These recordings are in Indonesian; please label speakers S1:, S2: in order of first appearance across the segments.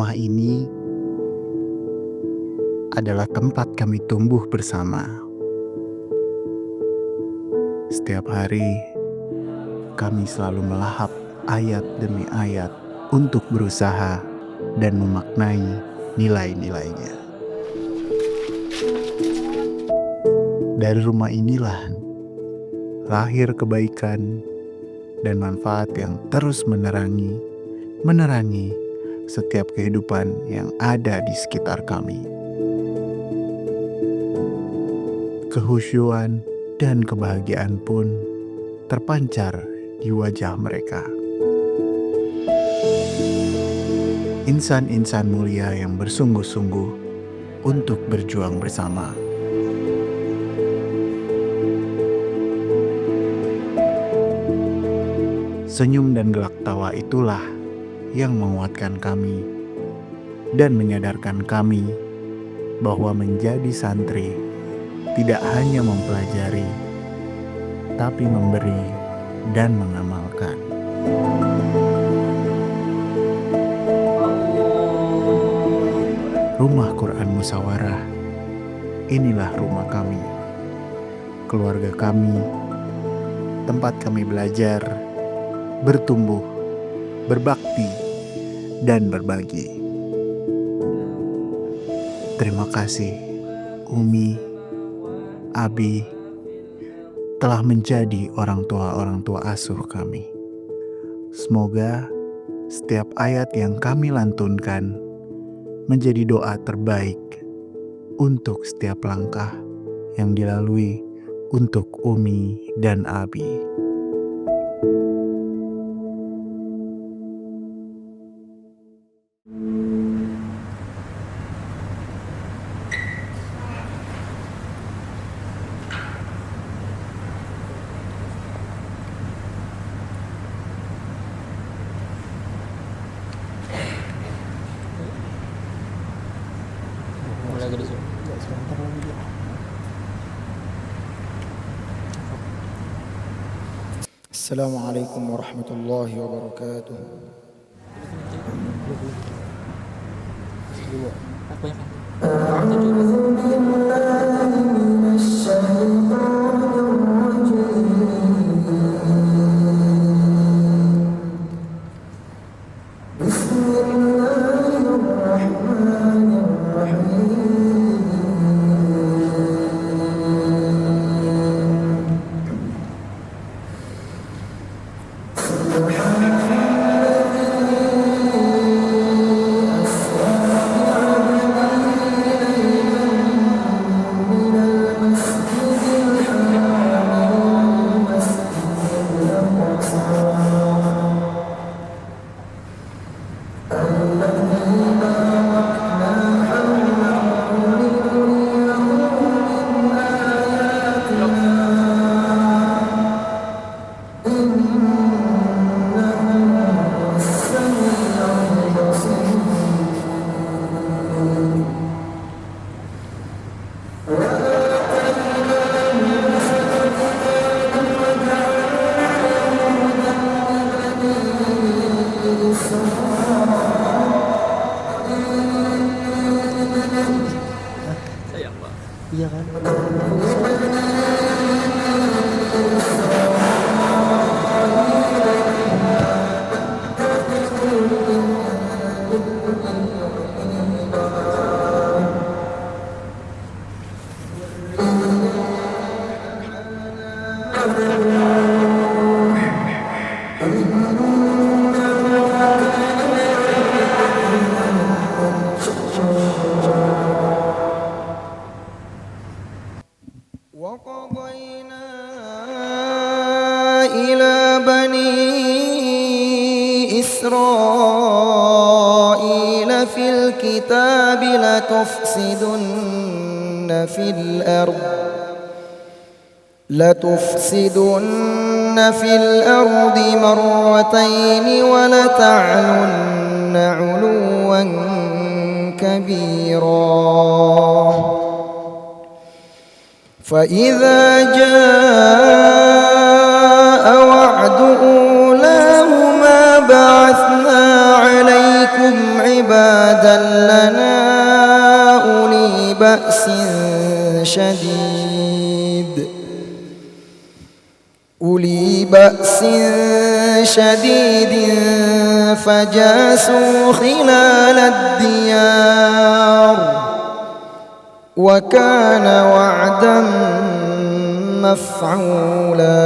S1: Rumah ini adalah tempat kami tumbuh bersama. Setiap hari, kami selalu melahap ayat demi ayat untuk berusaha dan memaknai nilai-nilainya. Dari rumah inilah lahir kebaikan dan manfaat yang terus menerangi setiap kehidupan yang ada di sekitar kami. Kehusyuan dan kebahagiaan pun terpancar di wajah mereka. Insan-insan mulia yang bersungguh-sungguh untuk berjuang bersama. Senyum dan gelak tawa itulah yang menguatkan kami dan menyadarkan kami bahwa menjadi santri tidak hanya mempelajari, tapi memberi dan mengamalkan. Rumah Quran Musyawarah, inilah rumah kami, keluarga kami, tempat kami belajar, bertumbuh, berbakti, dan berbagi. Terima kasih, Umi, Abi, telah menjadi orang tua asuh kami. Semoga setiap ayat yang kami lantunkan menjadi doa terbaik untuk setiap langkah yang dilalui untuk Umi dan Abi.
S2: Lagi di sini.
S3: Sebentar lagi. Assalamualaikum warahmatullahi wabarakatuh.
S2: Aku yang sayang Pak.
S3: Iya kan?
S4: وقضينا إلى بني إسرائيل في الكتاب لتفسدن في الأرض مرتين ولتعلن علوا كبيرا فإذا جاء وعد أولاهما بعثنا عليكم جعلناكم عبادا لنا أولي بأس شديد فجاسوا خلال الديار وكان وعدا مفعولا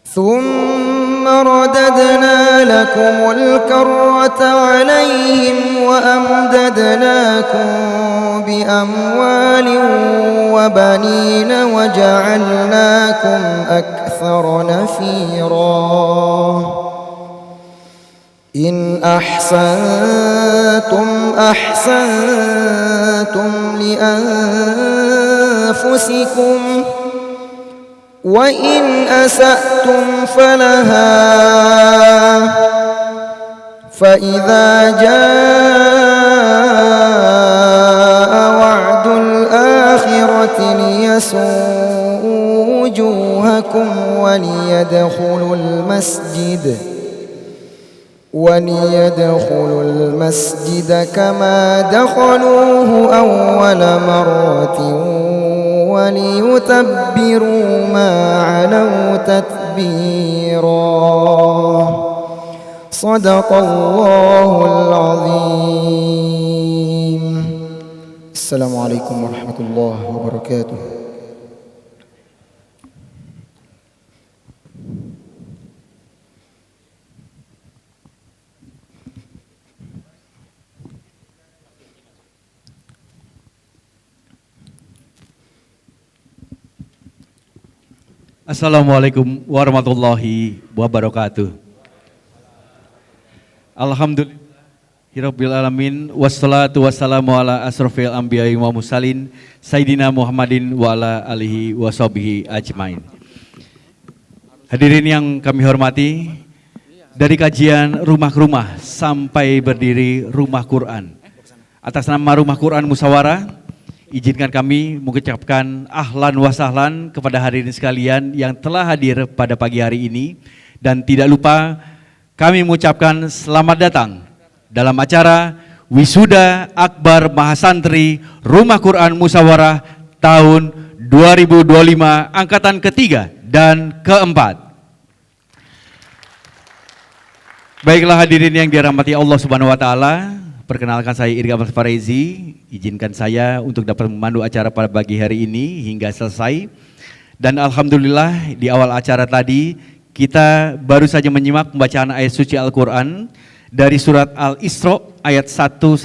S4: ثم رددنا لكم الكرة عليهم وأمددناكم بأموال وبنين وجعلناكم أكثر نفيرا إن أحسنتم أحسنتم لأنفسكم وإن أسأتم فلها فإذا جاء وعد الآخرة ليسوءوا وجوهكم وليدخلوا المسجد كما دخلوه أول مرة وليتبروا ما علوا تتبيرا صدق الله العظيم. السلام عليكم ورحمة الله وبركاته.
S2: Assalamualaikum warahmatullahi wabarakatuh. Alhamdulillahirabbil alamin wassalatu wassalamu ala asrofil anbiya'i wa mursalin sayyidina Muhammadin wa ala alihi washabihi ajmain. Hadirin yang kami hormati, dari kajian rumah ke rumah sampai berdiri rumah Quran, atas nama Rumah Quran Musyawarah, izinkan kami mengucapkan ahlan wa sahlan kepada hadirin sekalian yang telah hadir pada pagi hari ini, dan tidak lupa kami mengucapkan selamat datang dalam acara Wisuda Akbar Mahasantri Rumah Quran Musyawarah tahun 2025 angkatan ketiga dan keempat. Baiklah hadirin yang dirahmati Allah Subhanahu wa taala, perkenalkan saya Irga Farezi. Izinkan saya untuk dapat memandu acara pada pagi hari ini hingga selesai. Dan alhamdulillah di awal acara tadi kita baru saja menyimak pembacaan ayat suci Al-Quran dari surat Al-Isra ayat 1-7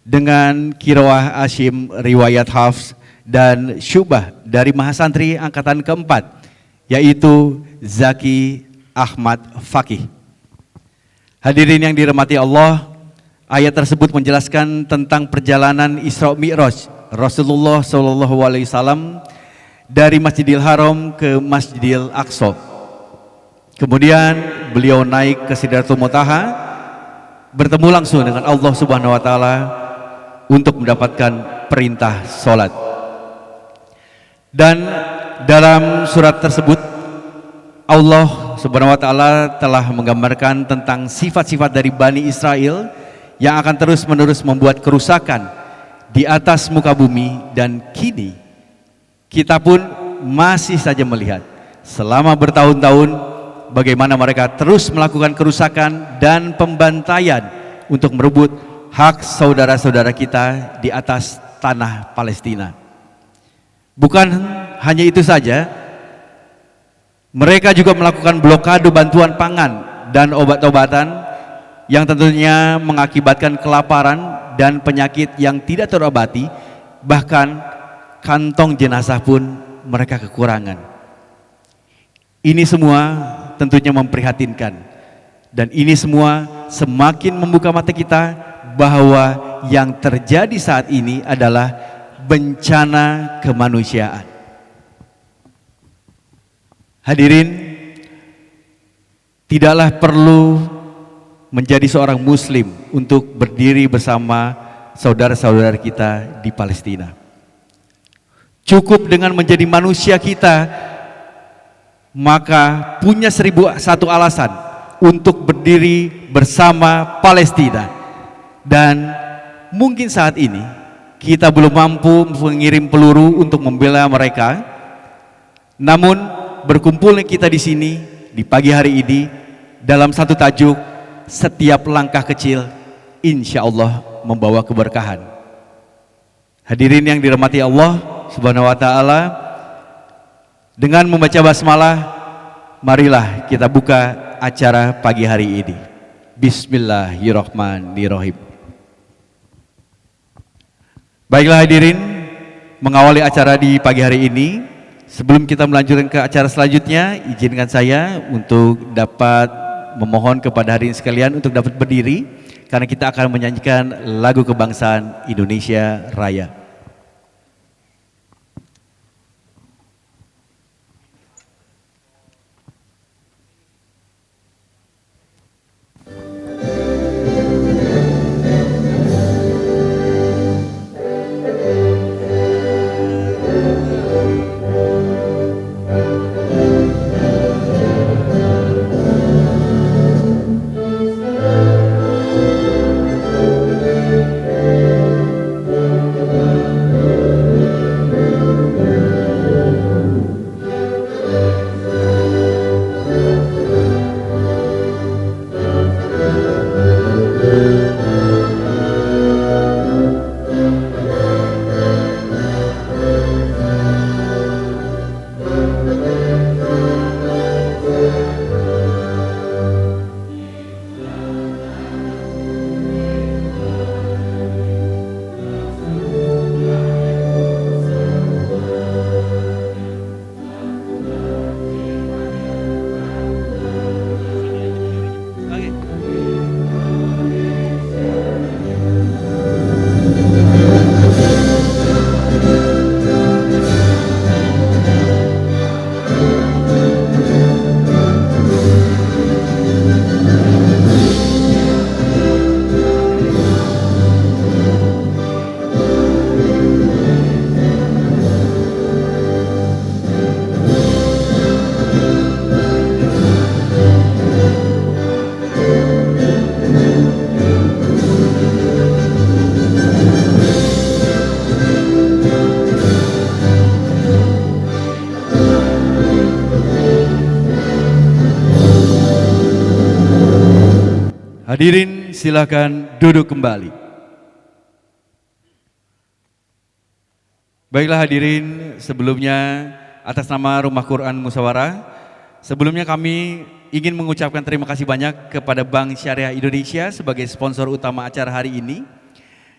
S2: dengan qiraah Asyim riwayat Hafs dan Syubah dari Mahasantri angkatan keempat, yaitu Zaki Ahmad Fakih. Hadirin yang dirahmati Allah, ayat tersebut menjelaskan tentang perjalanan Isra Mi'raj Rasulullah SAW dari Masjidil Haram ke Masjidil Aqsa. Kemudian beliau naik ke Sidratul Muntaha, bertemu langsung dengan Allah Subhanahu wa taala untuk mendapatkan perintah salat. Dan dalam surat tersebut Allah Subhanahu wa taala telah menggambarkan tentang sifat-sifat dari Bani Israel yang akan terus-menerus membuat kerusakan di atas muka bumi, dan kini kita pun masih saja melihat selama bertahun-tahun bagaimana mereka terus melakukan kerusakan dan pembantaian untuk merebut hak saudara-saudara kita di atas tanah Palestina. Bukan hanya itu saja, mereka juga melakukan blokade bantuan pangan dan obat-obatan yang tentunya mengakibatkan kelaparan dan penyakit yang tidak terobati, bahkan kantong jenazah pun mereka kekurangan. Ini semua tentunya memprihatinkan, dan ini semua semakin membuka mata kita bahwa yang terjadi saat ini adalah bencana kemanusiaan. Hadirin, tidaklah perlu menjadi seorang muslim untuk berdiri bersama saudara-saudara kita di Palestina. Cukup dengan menjadi manusia kita, maka punya 1001 alasan untuk berdiri bersama Palestina. Dan mungkin saat ini kita belum mampu mengirim peluru untuk membela mereka, namun berkumpulnya kita di sini di pagi hari ini dalam satu tajuk, setiap langkah kecil insya Allah membawa keberkahan. Hadirin yang dirahmati Allah Subhanahu wa Ta'ala, dengan membaca basmalah, marilah kita buka acara pagi hari ini. Bismillahirrahmanirrahim. Baiklah hadirin, mengawali acara di pagi hari ini, sebelum kita melanjutkan ke acara selanjutnya, izinkan saya untuk dapat memohon kepada hadirin sekalian untuk dapat berdiri, karena kita akan menyanyikan lagu kebangsaan Indonesia Raya. Hadirin silakan duduk kembali. Baiklah hadirin, sebelumnya atas nama Rumah Quran Musyawarah, sebelumnya kami ingin mengucapkan terima kasih banyak kepada Bank Syariah Indonesia sebagai sponsor utama acara hari ini,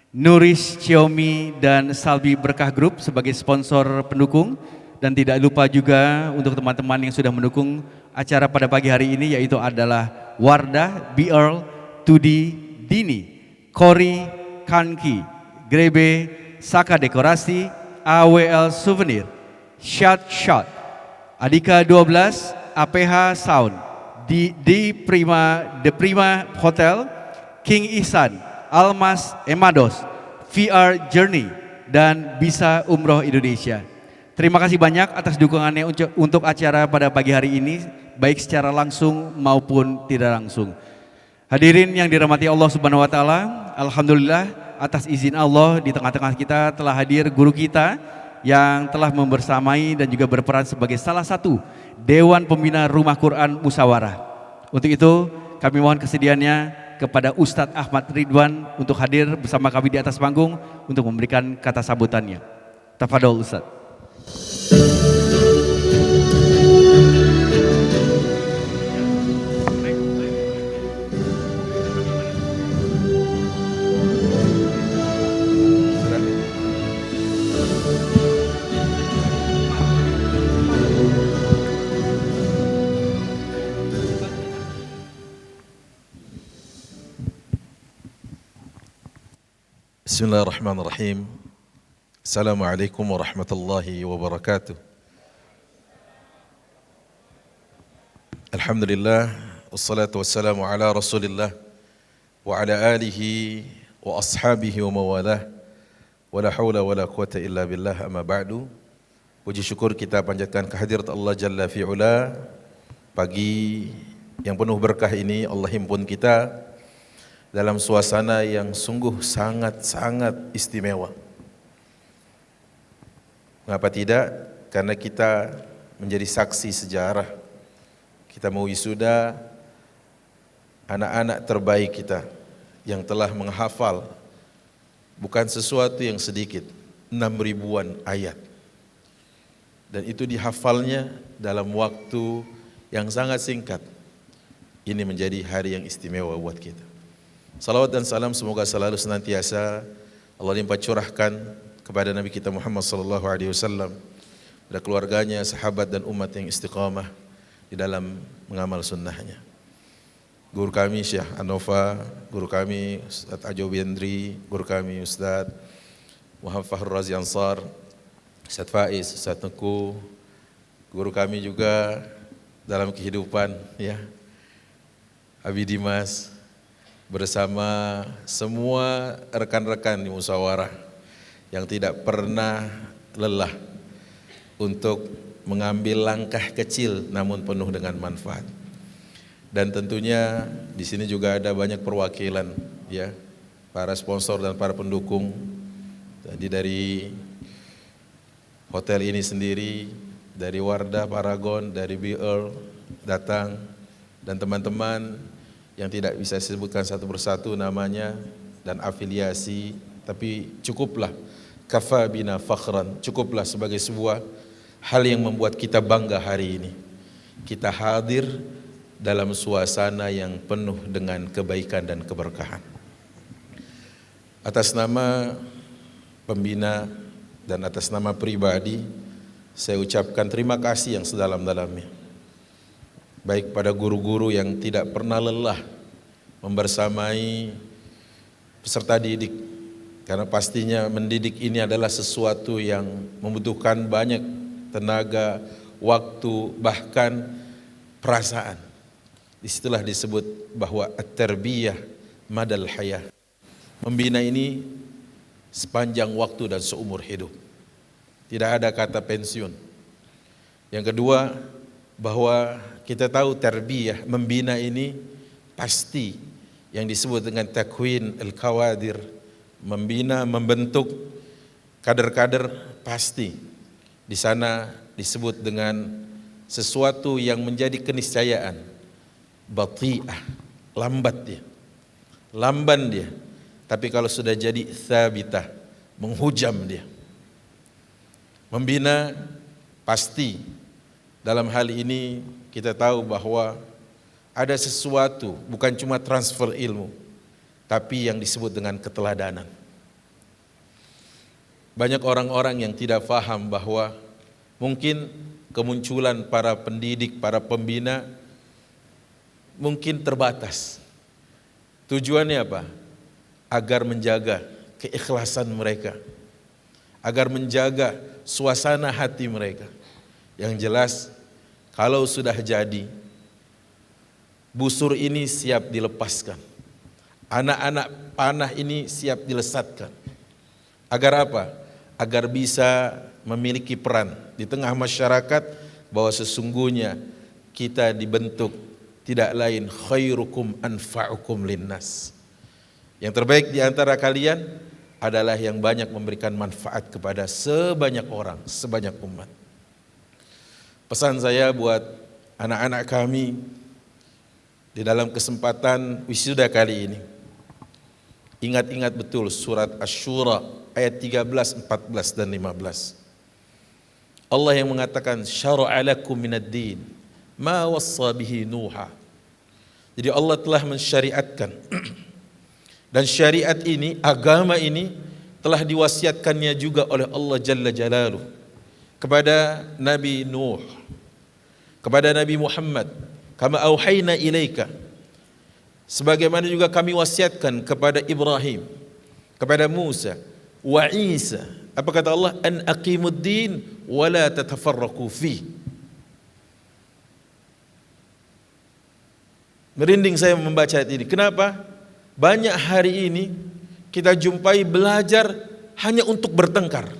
S2: Nuris, Xiaomi, dan Salbi Berkah Group sebagai sponsor pendukung, dan tidak lupa juga untuk teman-teman yang sudah mendukung acara pada pagi hari ini, yaitu adalah Wardah, BR, Tudi, Dini, Kori, Kanki, Grebe, Saka Dekorasi, AWL Souvenir, Shot, Adika 12, APH Sound, The Prima Hotel, King Ihsan, Almas Emados, VR Journey, dan Bisa Umroh Indonesia. Terima kasih banyak atas dukungannya untuk acara pada pagi hari ini, baik secara langsung maupun tidak langsung. Hadirin yang dirahmati Allah Subhanahu wa Ta'ala, alhamdulillah atas izin Allah di tengah-tengah kita telah hadir guru kita yang telah membersamai dan juga berperan sebagai salah satu Dewan Pembina Rumah Quran Musyawarah. Untuk itu kami mohon kesediaannya kepada Ustadz Ahmad Ridwan untuk hadir bersama kami di atas panggung untuk memberikan kata sambutannya. Tafadhol Ustadz.
S5: Bismillahirrahmanirrahim. Assalamualaikum warahmatullahi wabarakatuh. Alhamdulillah, wassalatu wassalamu ala rasulillah wa ala alihi wa ashabihi wa mawalah, wa la hawla wa la quwata illa billah, amma ba'du. Puji syukur kita panjatkan kehadirat Allah Jalla fi'ula pagi yang penuh berkah ini Allah himpun kita dalam suasana yang sungguh sangat-sangat istimewa. Mengapa tidak? Karena kita menjadi saksi sejarah. Kita mau wisuda anak-anak terbaik kita yang telah menghafal bukan sesuatu yang sedikit, 6.000-an ayat. Dan itu dihafalnya dalam waktu yang sangat singkat. Ini menjadi hari yang istimewa buat kita. Salawat dan salam semoga selalu senantiasa Allah limpah curahkan kepada Nabi kita Muhammad sallallahu alaihi wasallam, pada keluarganya, sahabat dan umat yang istiqamah di dalam mengamal sunnahnya. Guru kami Syekh Anova, guru kami Ustaz Ajo Biandri, guru kami Ustaz Muhammad Fahrul Razi Ansar, Ustaz Faiz, Ustaz Teku, guru kami juga dalam kehidupan ya, Abi Dimas, bersama semua rekan-rekan di musyawarah yang tidak pernah lelah untuk mengambil langkah kecil namun penuh dengan manfaat. Dan tentunya di sini juga ada banyak perwakilan ya, para sponsor dan para pendukung. Tadi dari hotel ini sendiri, dari Wardah, Paragon, dari BR datang, dan teman-teman yang tidak bisa disebutkan satu persatu namanya dan afiliasi, tapi cukuplah kafa bina fakhran, cukuplah sebagai sebuah hal yang membuat kita bangga hari ini. Kita hadir dalam suasana yang penuh dengan kebaikan dan keberkahan. Atas nama pembina dan atas nama pribadi, saya ucapkan terima kasih yang sedalam-dalamnya. Baik pada guru-guru yang tidak pernah lelah membersamai peserta didik, karena pastinya mendidik ini adalah sesuatu yang membutuhkan banyak tenaga, waktu, bahkan perasaan. Disitulah disebut bahwa at-tarbiyah madal hayah. Membina ini sepanjang waktu dan seumur hidup. Tidak ada kata pensiun. Yang kedua, bahwa kita tahu tarbiyah, membina ini pasti yang disebut dengan takwin al-kawadir, membina, membentuk kader-kader, pasti di sana disebut dengan sesuatu yang menjadi keniscayaan, bati'ah, lambat dia, lamban dia. Tapi kalau sudah jadi thabitah, menghujam dia. Membina pasti dalam hal ini kita tahu bahwa ada sesuatu, bukan cuma transfer ilmu, tapi yang disebut dengan keteladanan. Banyak orang-orang yang tidak paham bahwa mungkin kemunculan para pendidik, para pembina mungkin terbatas. Tujuannya apa? Agar menjaga keikhlasan mereka, agar menjaga suasana hati mereka. Yang jelas, kalau sudah jadi, busur ini siap dilepaskan, anak-anak panah ini siap dilesatkan. Agar apa? Agar bisa memiliki peran di tengah masyarakat, bahwa sesungguhnya kita dibentuk tidak lain khairukum anfa'ukum linnas. Yang terbaik di antara kalian adalah yang banyak memberikan manfaat kepada sebanyak orang, sebanyak umat. Pesan saya buat anak-anak kami di dalam kesempatan wisuda kali ini, ingat-ingat betul surat Asy-Syura ayat 13, 14 dan 15. Allah yang mengatakan syara'a lakum minad din ma wassa bihi Nuha. Jadi Allah telah mensyariatkan dan syariat ini, agama ini telah diwasiatkannya juga oleh Allah Jalla Jalaluh kepada Nabi Nuh, kepada Nabi Muhammad, kama auhayna ilaika, sebagaimana juga kami wasiatkan kepada Ibrahim, kepada Musa, wa Isa. Apa kata Allah? An aqimuddin wa la tatafarraqu fi. Merinding saya membaca ayat ini. Kenapa? Banyak hari ini kita jumpai belajar hanya untuk bertengkar.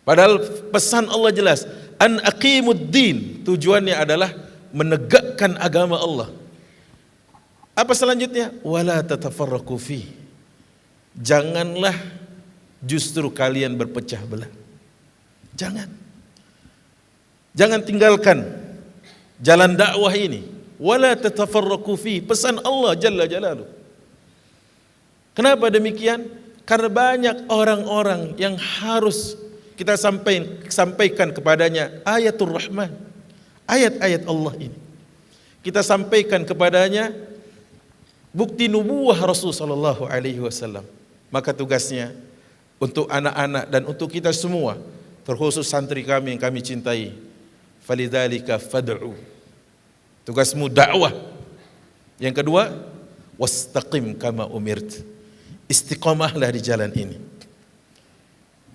S5: Padahal pesan Allah jelas, an aqimuddin, tujuannya adalah menegakkan agama Allah. Apa selanjutnya? Wala tatafarraqu fi. Janganlah justru kalian berpecah belah. Jangan tinggalkan jalan dakwah ini. Wala tatafarraqu fi, pesan Allah Jalla Jalaluhu. Kenapa demikian? Karena banyak orang-orang yang harus kita sampaikan kepadanya ayatul Rahman, ayat-ayat Allah ini. Kita sampaikan kepadanya bukti nubuwah Rasul sallallahu alaihi wasallam. Maka tugasnya untuk anak-anak dan untuk kita semua, terkhusus santri kami yang kami cintai, falidzalika fad'u. Tugasmu dakwah. Yang kedua, wastaqim kama umirt. Istiqamahlah di jalan ini.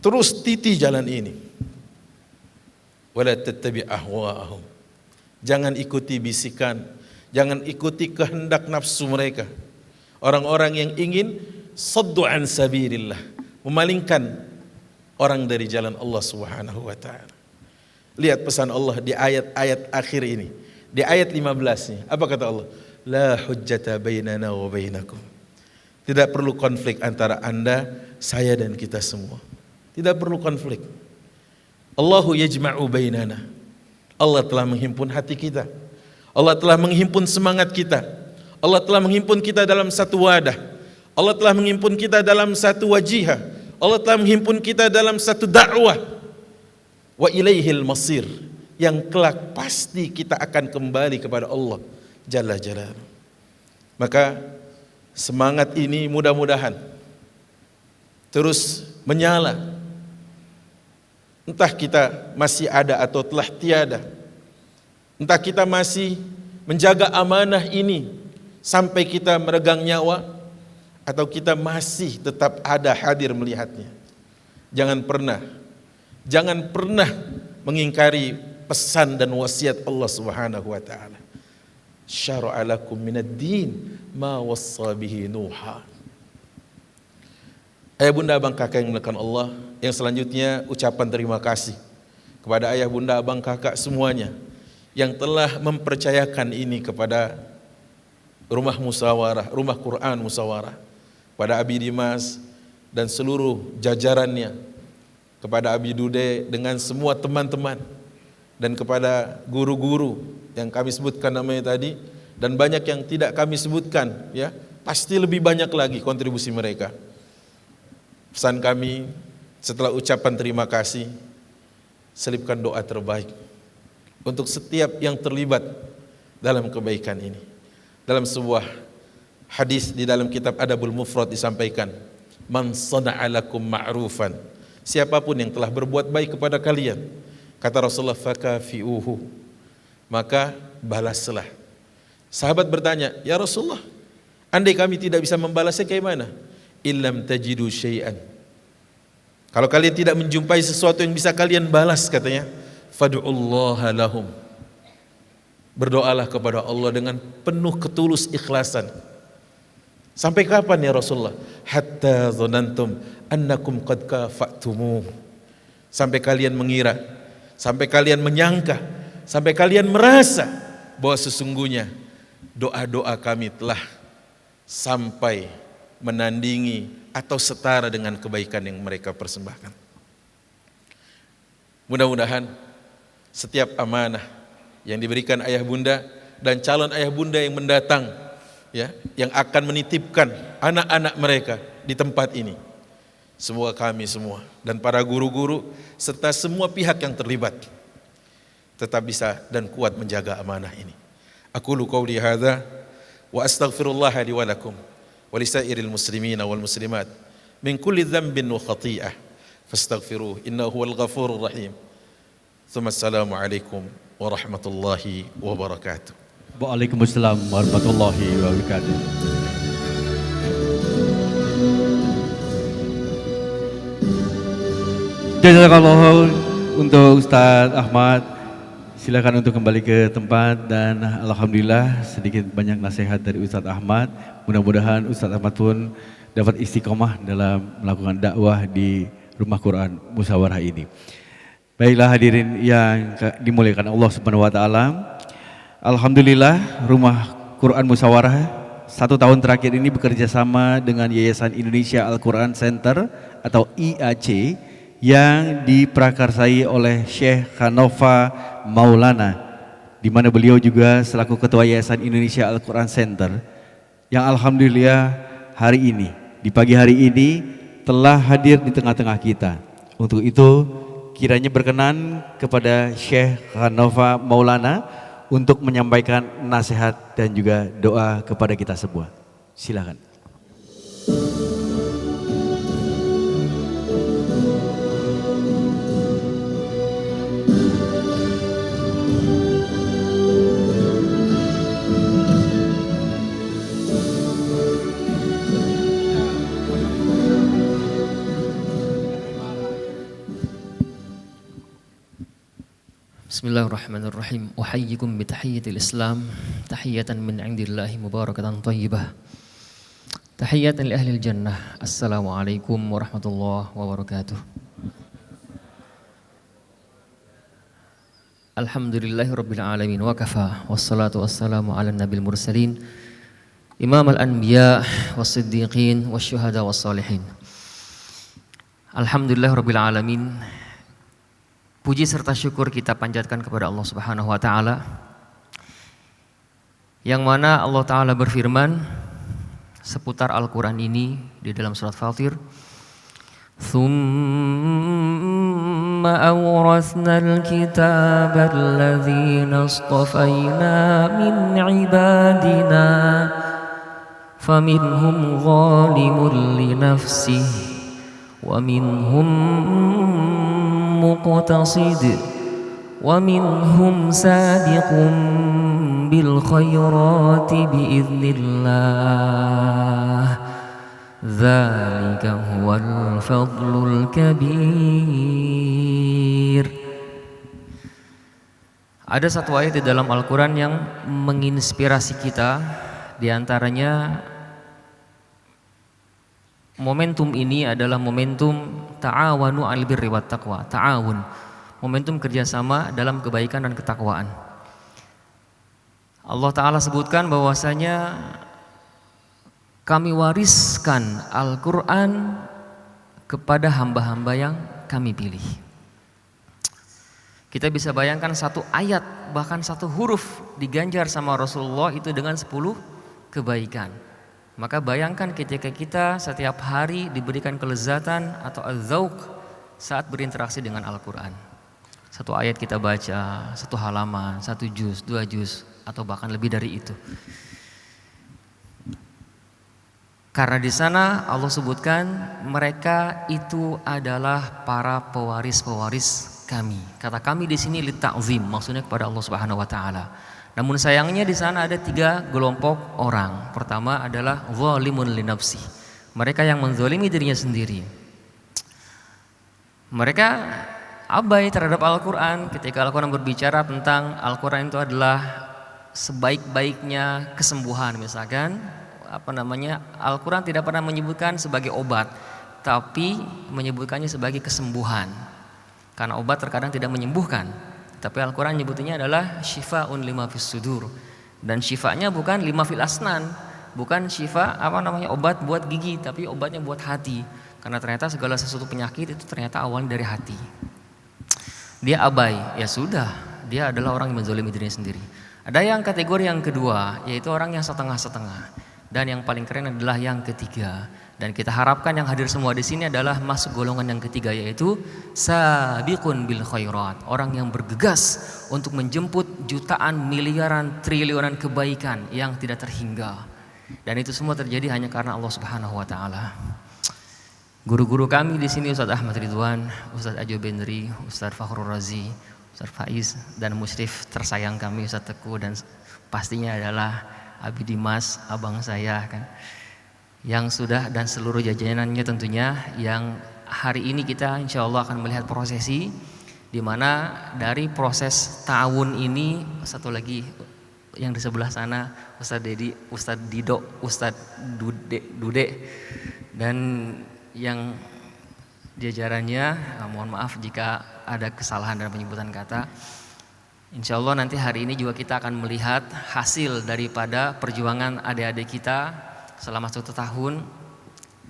S5: Terus titi jalan ini. Wala tattabi' ahwa'ahum. Jangan ikuti bisikan, jangan ikuti kehendak nafsu mereka. Orang-orang yang ingin saddu an sabilillah, memalingkan orang dari jalan Allah Subhanahu wa taala. Lihat pesan Allah di ayat-ayat akhir ini. Di ayat 15 nih, apa kata Allah? La hujjata bainana wa bainakum. Tidak perlu konflik antara Anda, saya dan kita semua. Tidak perlu konflik. Allahu yajma'u bainana. Allah telah menghimpun hati kita. Allah telah menghimpun semangat kita. Allah telah menghimpun kita dalam satu wadah. Allah telah menghimpun kita dalam satu wajihah. Allah telah menghimpun kita dalam satu dakwah. Wa ilaihil masir. Yang kelak pasti kita akan kembali kepada Allah Jalla Jalaluhu. Maka semangat ini mudah-mudahan terus menyala. Entah kita masih ada atau telah tiada. Entah kita masih menjaga amanah ini sampai kita meregang nyawa, atau kita masih tetap ada hadir melihatnya. Jangan pernah mengingkari pesan dan wasiat Allah Subhanahu wa taala. Syara'a lakum minad din ma wassa bihi Nuha. Ayah bunda abang kakak yang dimuliakan Allah, yang selanjutnya ucapan terima kasih kepada ayah bunda abang kakak semuanya yang telah mempercayakan ini kepada rumah musyawarah, rumah Quran musyawarah, pada Abi Dimas dan seluruh jajarannya, kepada Abi Dude dengan semua teman-teman, dan kepada guru-guru yang kami sebutkan namanya tadi, dan banyak yang tidak kami sebutkan, ya, pasti lebih banyak lagi kontribusi mereka. Pesan kami setelah ucapan terima kasih, selipkan doa terbaik untuk setiap yang terlibat dalam kebaikan ini. Dalam sebuah hadis di dalam kitab Adabul Mufrad disampaikan, man sana'a lakum ma'rufan, siapapun yang telah berbuat baik kepada kalian, kata Rasulullah, fakafi'uhu, maka balaslah. Sahabat bertanya, ya Rasulullah, andai kami tidak bisa membalasnya kayak mana? Illam tajidu syai'an, kalau kalian tidak menjumpai sesuatu yang bisa kalian balas, katanya, fad'ullaha lahum, berdoalah kepada Allah dengan penuh ketulus ikhlasan. Sampai kapan ya Rasulullah? Hatta dzanantum annakum qad kafa'tumu, sampai kalian mengira, sampai kalian menyangka, sampai kalian merasa bahwa sesungguhnya doa-doa kami telah sampai menandingi atau setara dengan kebaikan yang mereka persembahkan. Mudah-mudahan setiap amanah yang diberikan ayah bunda dan calon ayah bunda yang mendatang, ya, yang akan menitipkan anak-anak mereka di tempat ini, semoga kami semua dan para guru-guru serta semua pihak yang terlibat tetap bisa dan kuat menjaga amanah ini. Aqulu qawli hadza wa astaghfirullah li wa lakum wa lisairil muslimina wal muslimat min kulli dhanbin wa khati'ah fastaghfiruhu innahu huwal ghafurur rahim. Tsumma assalamu alaikum warahmatullahi wabarakatuh.
S2: Waalaikumsalam warahmatullahi wabarakatuh. Jazakallah untuk Ustaz Ahmad. Silakan untuk kembali ke tempat, dan alhamdulillah sedikit banyak nasihat dari Ustaz Ahmad. Mudah-mudahan Ustaz Ahmad pun dapat istiqomah dalam melakukan dakwah di Rumah Quran Musyawarah ini. Baiklah hadirin yang dimuliakan Allah Subhanahu wa taala. Alhamdulillah, Rumah Quran Musyawarah 1 tahun terakhir ini bekerja sama dengan Yayasan Indonesia Al-Quran Center atau IAC yang diprakarsai oleh Syekh Hanofa Maulana, di mana beliau juga selaku Ketua Yayasan Indonesia Al-Quran Center, yang alhamdulillah hari ini, di pagi hari ini telah hadir di tengah-tengah kita. Untuk itu kiranya berkenan kepada Syekh Hanofa Maulana untuk menyampaikan nasihat dan juga doa kepada kita semua. Silakan.
S6: Bismillahirrahmanirrahim. Uhayyikum bitahiyyatil Islam, tahiyatan min indillahi mubarakatan thayyibah. Tahiyatan li ahlil jannah. Assalamualaikum warahmatullahi wabarakatuh. Alhamdulillahirabbil alamin wa kafa. Wassalatu wassalamu ala nabil mursalin. Imam al-anbiya was-siddiqin wasyuhada was-salihin. Alhamdulillahirabbil alamin. Puji serta syukur kita panjatkan kepada Allah Subhanahu wa taala, yang mana Allah taala berfirman seputar Al-Qur'an ini di dalam surat Fatir, "Tsumma awratsna al-kitaba alladzina astafaina min ibadina faminhum zalimun li nafsihi wa minhum muqtasid wa minhum sabiqun bil khairati biiznillah dzalika huwal fadlul kabir." Ada satu ayat di dalam Al-Quran yang menginspirasi kita, diantaranya momentum ini adalah momentum ta'awanu 'alal birri wat taqwa, ta'awun, momentum kerjasama dalam kebaikan dan ketakwaan. Allah Ta'ala sebutkan bahwasanya kami wariskan Al-Quran kepada hamba-hamba yang kami pilih. Kita bisa bayangkan satu ayat, bahkan satu huruf diganjar sama Rasulullah itu dengan 10 kebaikan. Maka bayangkan ketika kita setiap hari diberikan kelezatan atau az-zauq saat berinteraksi dengan Al-Quran. Satu ayat kita baca, satu halaman, 1 juz, 2 juz, atau bahkan lebih dari itu. Karena di sana Allah sebutkan mereka itu adalah para pewaris-pewaris kami. Kata kami di sini li ta'zim, maksudnya kepada Allah Subhanahu wa taala. Namun sayangnya di sana ada 3 kelompok orang. Pertama adalah zalimun li nafsi. Mereka yang menzalimi dirinya sendiri. Mereka abai terhadap Al-Quran. Ketika Al-Quran berbicara tentang Al-Quran itu adalah sebaik-baiknya kesembuhan, misalkan Al-Quran tidak pernah menyebutkan sebagai obat, tapi menyebutkannya sebagai kesembuhan. Karena obat terkadang tidak menyembuhkan. Tapi Al-Quran nyebutnya adalah syifa'un lima fis sudur, dan syifanya bukan lima fil asnan, bukan syifa obat buat gigi, tapi obatnya buat hati. Karena ternyata segala sesuatu penyakit itu ternyata awalnya dari hati. Dia abai, ya sudah, dia adalah orang yang menzalimi dirinya sendiri. Ada yang kategori yang kedua, yaitu orang yang setengah-setengah, dan yang paling keren adalah yang ketiga. Dan kita harapkan yang hadir semua di sini adalah masuk golongan yang ketiga, yaitu sabiqun bil khairat, orang yang bergegas untuk menjemput jutaan, miliaran, triliunan kebaikan yang tidak terhingga. Dan itu semua terjadi hanya karena Allah Subhanahu wa taala. Guru-guru kami di sini Ustaz Ahmad Ridwan, Ustaz Ajo Benri, Ustaz Fakhrul Razi, Ustaz Faiz, dan musyrif tersayang kami Ustaz Teguh, dan pastinya adalah Abi Dimas, abang saya kan, yang sudah, dan seluruh jajarannya tentunya, yang hari ini kita insya Allah akan melihat prosesi di mana dari proses ta'awun ini. Satu lagi yang di sebelah sana Ustaz Dedi, Ustaz Dido, Ustaz Dude, dan yang jajarannya, mohon maaf jika ada kesalahan dalam penyebutan kata. Insya Allah nanti hari ini juga kita akan melihat hasil daripada perjuangan adik-adik kita selama 1 tahun,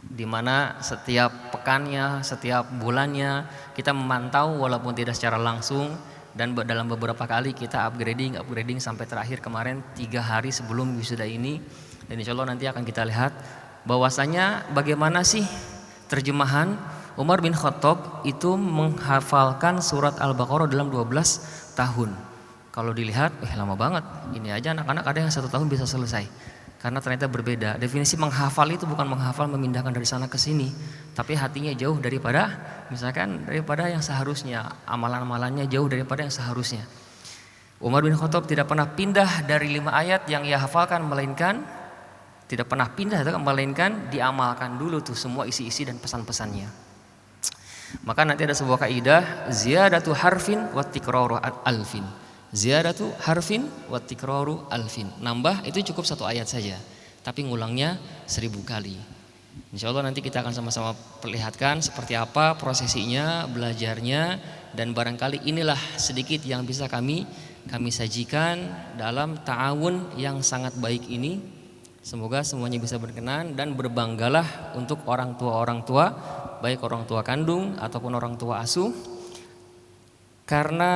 S6: di mana setiap pekannya, setiap bulannya kita memantau walaupun tidak secara langsung, dan dalam beberapa kali kita upgrading sampai terakhir kemarin 3 hari sebelum wisuda ini. Dan insya Allah nanti akan kita lihat bahwasanya bagaimana sih terjemahan Umar bin Khattab itu menghafalkan surat Al-Baqarah dalam 12 tahun. Kalau dilihat, lama banget. Ini aja anak-anak ada yang 1 tahun bisa selesai. Karena ternyata berbeda. Definisi menghafal itu bukan menghafal memindahkan dari sana ke sini, tapi hatinya jauh daripada, misalkan daripada yang seharusnya, amalan-amalannya jauh daripada yang seharusnya. Umar bin Khattab tidak pernah pindah dari 5 ayat yang ia hafalkan, melainkan tidak pernah pindah, melainkan diamalkan dulu tuh semua isi-isi dan pesan-pesannya. Maka nanti ada sebuah kaidah, ziyadatu harfin wa tikraru alfin. Ziyadatu harfin wa tikraru alfin. Nambah itu cukup 1 ayat saja, tapi ngulangnya 1000 kali. Insya Allah nanti kita akan sama-sama perlihatkan seperti apa prosesinya, belajarnya, dan barangkali inilah sedikit yang bisa kami sajikan dalam ta'awun yang sangat baik ini. Semoga semuanya bisa berkenan, dan berbanggalah untuk orang tua, baik orang tua kandung ataupun orang tua asuh, karena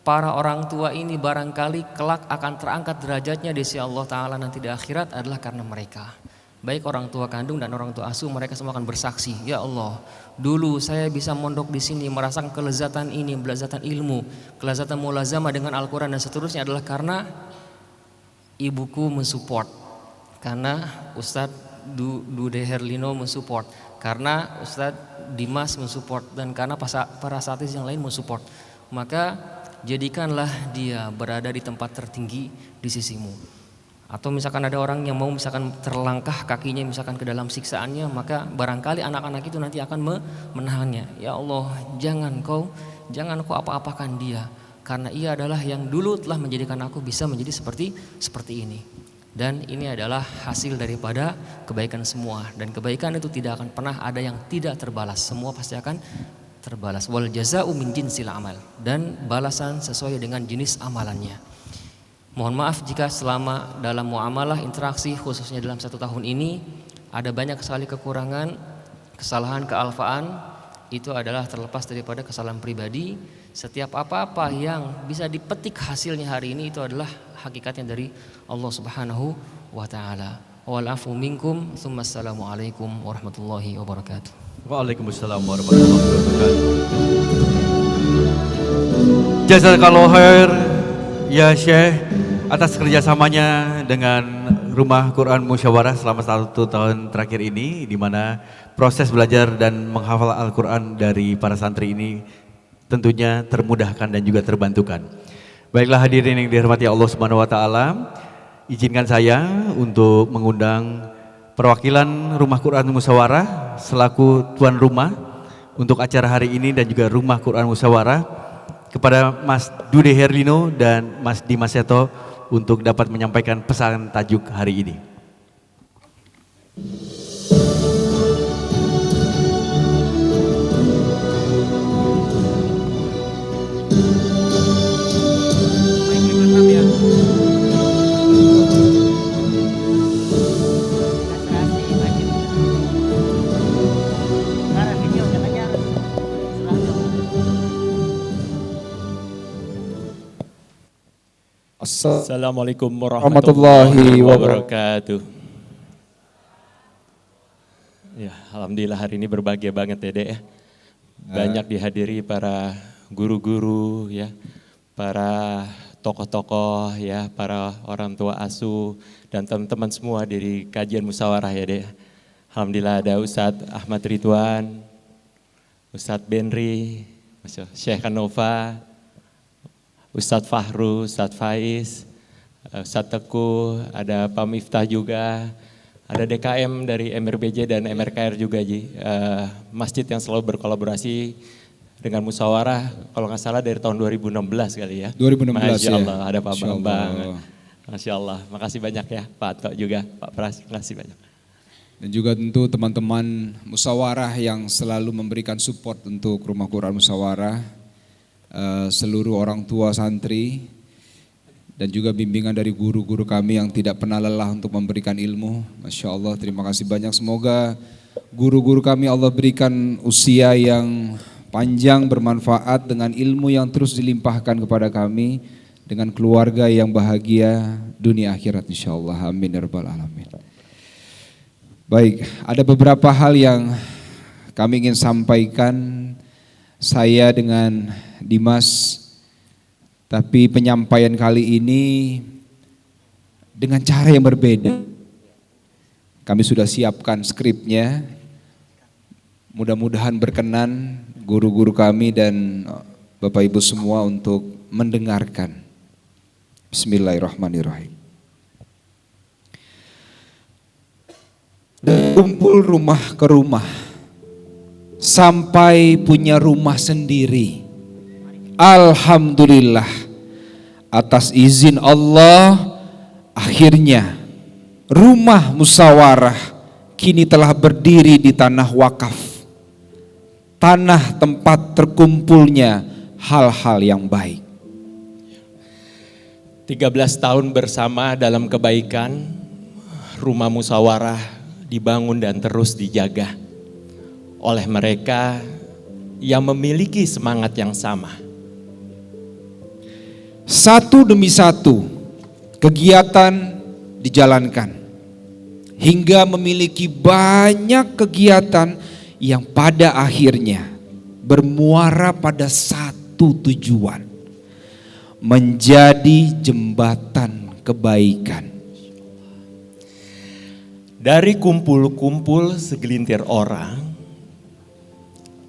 S6: para orang tua ini barangkali kelak akan terangkat derajatnya di sisi Allah Ta'ala nanti di akhirat adalah karena mereka. Baik orang tua kandung dan orang tua asuh, mereka semua akan bersaksi, ya Allah, dulu saya bisa mondok di sini merasakan kelezatan ini, kelezatan ilmu, kelezatan mulazamah dengan Al-Quran dan seterusnya adalah karena ibuku mensupport, karena Ustadz Dude Herlino mensupport, karena Ustadz Dimas mensupport, dan karena para satis yang lain mensupport. Maka jadikanlah dia berada di tempat tertinggi di sisimu. Atau misalkan ada orang yang mau misalkan terlangkah kakinya misalkan ke dalam siksaannya, maka barangkali anak-anak itu nanti akan menahannya. Ya Allah, jangan kau apa-apakan dia, karena ia adalah yang dulu telah menjadikan aku bisa menjadi seperti ini. Dan ini adalah hasil daripada kebaikan semua, dan kebaikan itu tidak akan pernah ada yang tidak terbalas, semua pasti akan terbalas. Wal jaza'u min jinsil amal, dan balasan sesuai dengan jenis amalannya. Mohon maaf jika selama dalam muamalah interaksi khususnya dalam 1 tahun ini ada banyak sekali kekurangan, kesalahan, kealfaan. Itu adalah terlepas daripada kesalahan pribadi. Setiap apa-apa yang bisa dipetik hasilnya hari ini itu adalah hakikatnya dari Allah Subhanahu wa taala. Wal afu minkum, tsumma assalamu alaikum warahmatullahi wabarakatuh.
S2: Waalaikumsalam warahmatullahi wabarakatuh. Jazakallahu khair ya Syekh atas kerjasamanya dengan Rumah Quran Musyawarah selama 1 tahun terakhir ini, di mana proses belajar dan menghafal Al-Quran dari para santri ini tentunya termudahkan dan juga terbantukan. Baiklah hadirin yang dihormati Allah Subhanahu wa taala, izinkan saya untuk mengundang perwakilan Rumah Quran Musyawarah selaku tuan rumah untuk acara hari ini dan juga Rumah Quran Musyawarah kepada Mas Dude Herlino dan Mas Dimas Seto untuk dapat menyampaikan pesan tajuk hari ini.
S7: Assalamualaikum warahmatullahi wabarakatuh. Ya, alhamdulillah hari ini berbahagia banget ya Dek ya. Banyak dihadiri para guru-guru ya, para tokoh-tokoh ya, para orang tua asuh dan teman-teman semua dari kajian musyawarah ya Dek. Alhamdulillah ada Ustadz Ahmad Ridwan, Ustadz Benri, Syekh Kanova, Ustadz Fahru, Ustadz Faiz, Ustadz Teguh, ada Pak Miftah juga, ada DKM dari MRBJ dan MRKR juga Ji. Masjid yang selalu berkolaborasi dengan musyawarah, kalau nggak salah dari tahun 2016 kali ya.
S8: 2016
S7: Masya Allah,
S8: ya.
S7: ada Pak Bambang. Masya Allah, makasih banyak ya Pak Ato juga, Pak Pras, makasih banyak.
S8: Dan juga tentu teman-teman musyawarah yang selalu memberikan support untuk Rumah Quran Musyawarah. seluruh orang tua santri, dan juga bimbingan dari guru-guru kami yang tidak pernah lelah untuk memberikan ilmu. Masya Allah, terima kasih banyak. Semoga guru-guru kami Allah berikan usia yang panjang, bermanfaat dengan ilmu yang terus dilimpahkan kepada kami, dengan keluarga yang bahagia dunia akhirat insya Allah. Amin ya rabbal alamin. Baik, ada beberapa hal yang kami ingin sampaikan, saya dengan Dimas. Tapi penyampaian kali ini dengan cara yang berbeda. Kami sudah siapkan skripnya. Mudah-mudahan berkenan guru-guru kami dan Bapak Ibu semua untuk mendengarkan. Bismillahirrahmanirrahim. Kumpul rumah ke rumah sampai punya rumah sendiri. Alhamdulillah, atas izin Allah, akhirnya rumah musyawarah kini telah berdiri di tanah wakaf, tanah tempat terkumpulnya hal-hal yang baik.
S7: 13 tahun bersama dalam kebaikan, rumah musyawarah dibangun dan terus dijaga oleh mereka yang memiliki semangat yang sama.
S8: Satu demi satu kegiatan dijalankan hingga memiliki banyak kegiatan yang pada akhirnya bermuara pada satu tujuan, menjadi jembatan kebaikan.
S7: Dari kumpul-kumpul segelintir orang,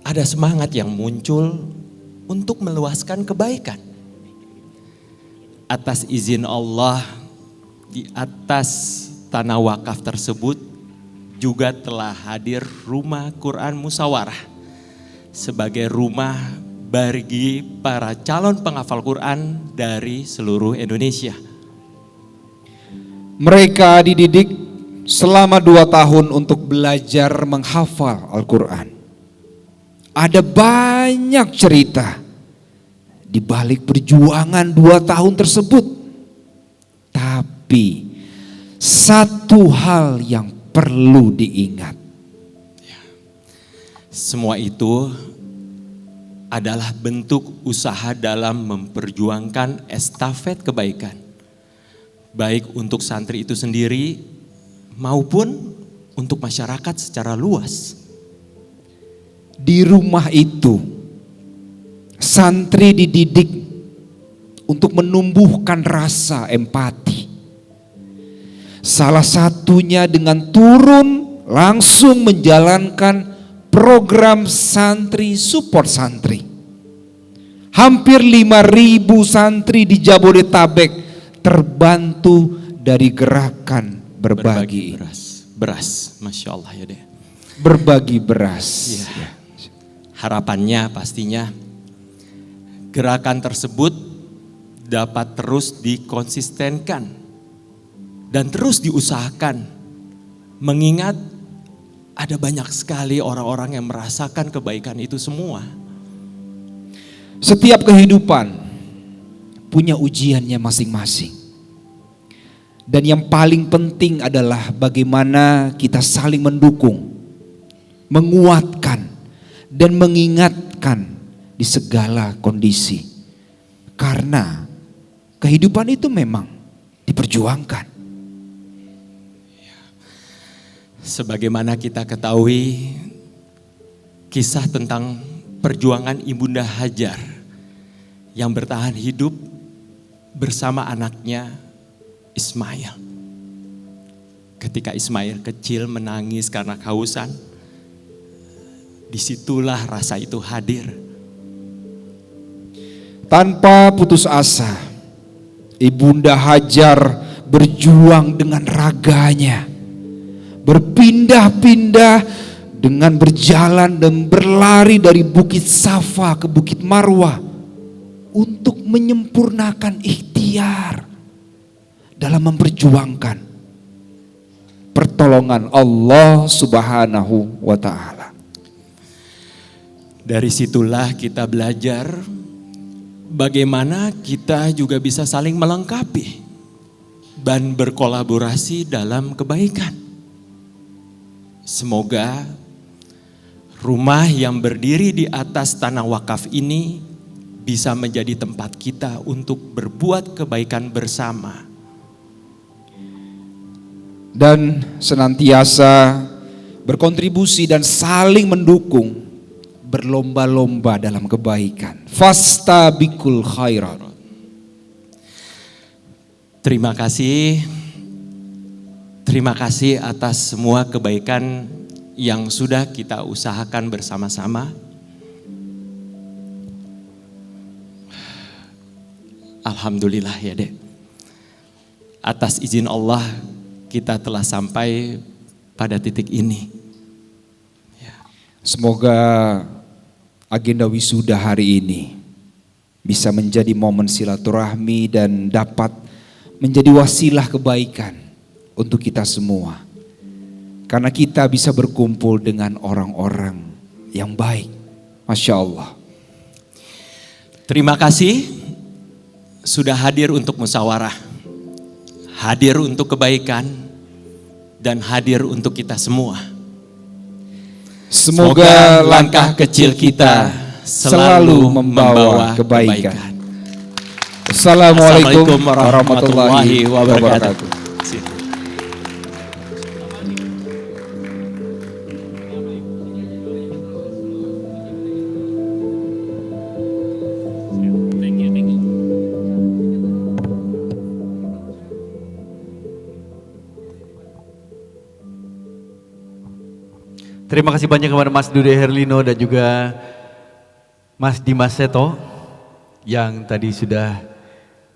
S7: ada semangat yang muncul untuk meluaskan kebaikan. Atas izin Allah, di atas tanah wakaf tersebut juga telah hadir rumah Quran Musyawarah sebagai rumah bagi para calon penghafal Quran dari seluruh Indonesia.
S8: Mereka dididik selama 2 tahun untuk belajar menghafal Al-Quran. Ada banyak cerita di balik perjuangan 2 tahun tersebut. Tapi satu hal yang perlu diingat.
S7: Semua itu adalah bentuk usaha dalam memperjuangkan estafet kebaikan. Baik untuk santri itu sendiri maupun untuk masyarakat secara luas.
S8: Di rumah itu santri dididik untuk menumbuhkan rasa empati. Salah satunya dengan turun langsung menjalankan program santri support santri. Hampir 5.000 santri di Jabodetabek terbantu dari gerakan berbagi
S7: beras. Masya Allah ya deh.
S8: Berbagi beras.
S7: Ya. Harapannya pastinya gerakan tersebut dapat terus dikonsistenkan dan terus diusahakan, mengingat ada banyak sekali orang-orang yang merasakan kebaikan itu semua.
S8: Setiap kehidupan punya ujiannya masing-masing. Dan yang paling penting adalah bagaimana kita saling mendukung, menguatkan, dan mengingatkan di segala kondisi. Karena kehidupan itu memang diperjuangkan.
S7: Sebagaimana kita ketahui kisah tentang perjuangan Ibunda Hajar yang bertahan hidup bersama anaknya Ismail. Ketika Ismail kecil menangis karena kehausan, disitulah rasa itu hadir.
S8: Tanpa putus asa, Ibunda Hajar berjuang dengan raganya, berpindah-pindah dengan berjalan dan berlari dari Bukit Safa ke Bukit Marwah untuk menyempurnakan ikhtiar dalam memperjuangkan pertolongan Allah Subhanahu wa ta'ala.
S7: Dari situlah kita belajar bagaimana kita juga bisa saling melengkapi dan berkolaborasi dalam kebaikan. Semoga rumah yang berdiri di atas tanah wakaf ini bisa menjadi tempat kita untuk berbuat kebaikan bersama.
S8: Dan senantiasa berkontribusi dan saling mendukung, berlomba-lomba dalam kebaikan. Fastabiqul khairat.
S7: Terima kasih atas semua kebaikan yang sudah kita usahakan bersama-sama. Alhamdulillah ya Dek. Atas izin Allah kita telah sampai pada titik ini.
S8: Semoga agenda wisuda hari ini bisa menjadi momen silaturahmi dan dapat menjadi wasilah kebaikan untuk kita semua. Karena kita bisa berkumpul dengan orang-orang yang baik. Masya Allah.
S7: Terima kasih sudah hadir untuk musyawarah, hadir untuk kebaikan, dan hadir untuk kita semua.
S8: Semoga langkah kecil kita selalu membawa kebaikan. Assalamualaikum warahmatullahi wabarakatuh.
S2: Terima kasih banyak kepada Mas Dude Herlino dan juga Mas Dimas Seto yang tadi sudah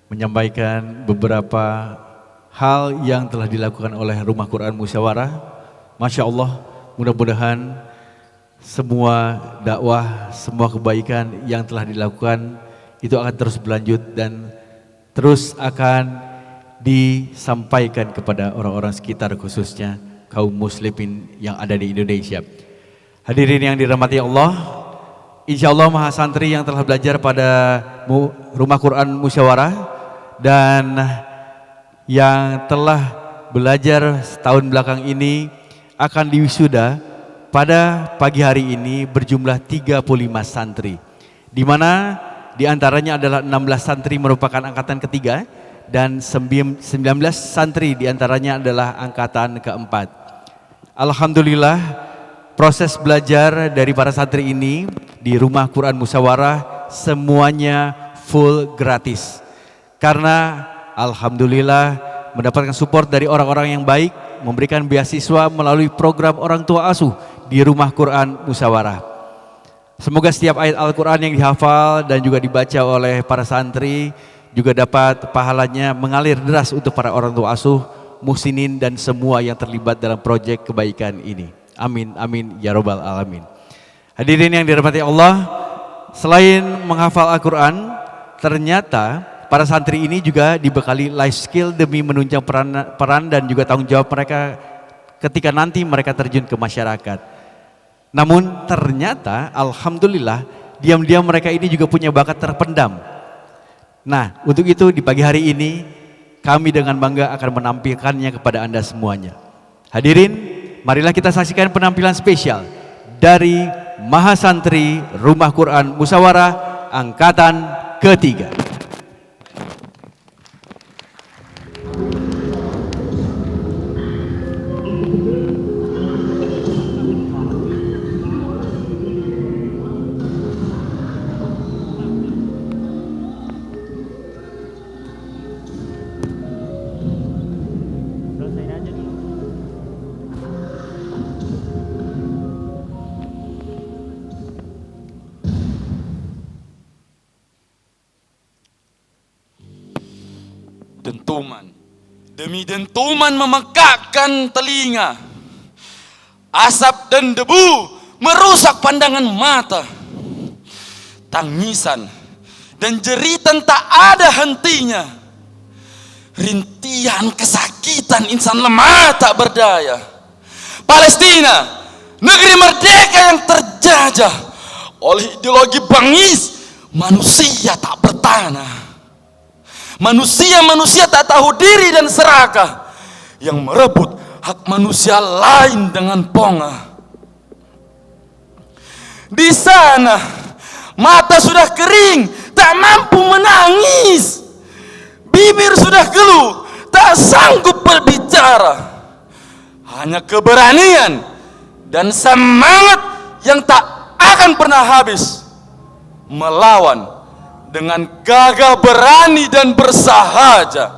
S2: menyampaikan beberapa hal yang telah dilakukan oleh Rumah Quran Musyawarah. Masya Allah, mudah-mudahan semua dakwah, semua kebaikan yang telah dilakukan itu akan terus berlanjut dan terus akan disampaikan kepada orang-orang sekitar, khususnya kaum muslimin yang ada di Indonesia. Hadirin yang dirahmati Allah, insya Allah Maha Santri yang telah belajar pada Rumah Quran Musyawarah dan yang telah belajar setahun belakang ini akan diwisuda pada pagi hari ini berjumlah 35 santri, di mana diantaranya adalah 16 santri merupakan angkatan ketiga dan 19 santri diantaranya adalah angkatan keempat. Alhamdulillah, proses belajar dari para santri ini di Rumah Quran Musyawarah semuanya full gratis. Karena alhamdulillah mendapatkan support dari orang-orang yang baik, memberikan beasiswa melalui program orang tua asuh di Rumah Quran Musyawarah. Semoga setiap ayat Al-Quran yang dihafal dan juga dibaca oleh para santri juga dapat pahalanya mengalir deras untuk para orang tua asuh, muhsinin dan semua yang terlibat dalam proyek kebaikan ini. Amin, amin, ya robbal alamin. Hadirin yang dirahmati Allah, selain menghafal Al-Quran, ternyata para santri ini juga dibekali life skill demi menunjang peran dan juga tanggung jawab mereka ketika nanti mereka terjun ke masyarakat. Namun ternyata alhamdulillah diam-diam mereka ini juga punya bakat terpendam. Nah, untuk itu di pagi hari ini kami dengan bangga akan menampilkannya kepada Anda semuanya. Hadirin, marilah kita saksikan penampilan spesial dari Maha Santri Rumah Quran Musyawarah angkatan ketiga.
S9: Dentuman demi dentuman memekakkan telinga, asap dan debu merusak pandangan mata, tangisan dan jeritan tak ada hentinya, rintihan kesakitan insan lemah tak berdaya. Palestina, negeri merdeka yang terjajah oleh ideologi bangis, manusia tak bertanah. Manusia-manusia tak tahu diri dan serakah, yang merebut hak manusia lain dengan pongah. Di sana mata sudah kering, tak mampu menangis. Bibir sudah keluh, tak sanggup berbicara. Hanya keberanian dan semangat yang tak akan pernah habis melawan dengan gagah berani dan bersahaja.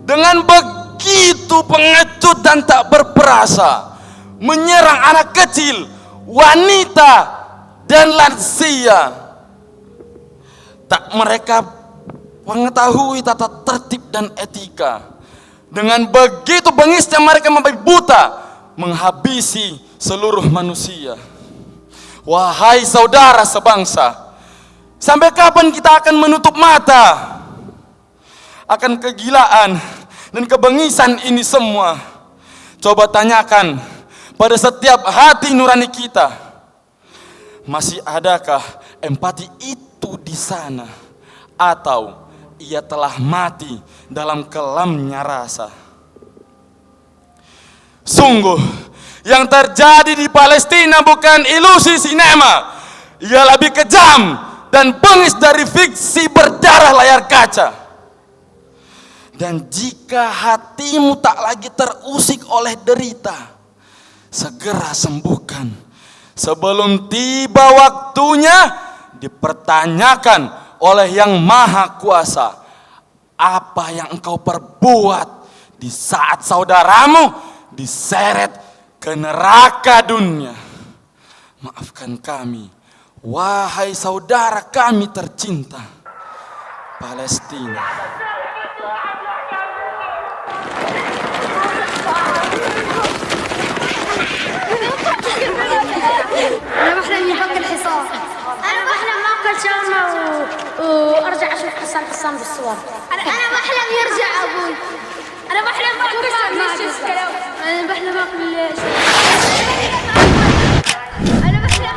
S9: Dengan begitu pengecut dan tak berperasa, menyerang anak kecil, wanita, dan lansia. Tak mereka mengetahui tata tertib dan etika. Dengan begitu bengisnya mereka membabi buta, menghabisi seluruh manusia. Wahai saudara sebangsa, sampai kapan kita akan menutup mata akan kegilaan dan kebengisan ini semua? Coba tanyakan pada setiap hati nurani kita, masih adakah empati itu di sana, atau ia telah mati dalam kelamnya rasa? Sungguh, yang terjadi di Palestina bukan ilusi sinema. Ia lebih kejam dan bengis dari fiksi berdarah layar kaca. Dan jika hatimu tak lagi terusik oleh derita, segera sembuhkan sebelum tiba waktunya dipertanyakan oleh Yang Maha Kuasa. Apa yang engkau perbuat di saat saudaramu diseret ke neraka dunia? Maafkan kami, wahai saudara kami tercinta, Palestina.
S10: أنا بحلم يفك الحصان. أنا بحلم آكل شاورما وأرجع أشوف حسان بالصور. أنا بحلم يرجع أبوي. أنا بحلم آكل أنا بحلم آكل أنا بحلم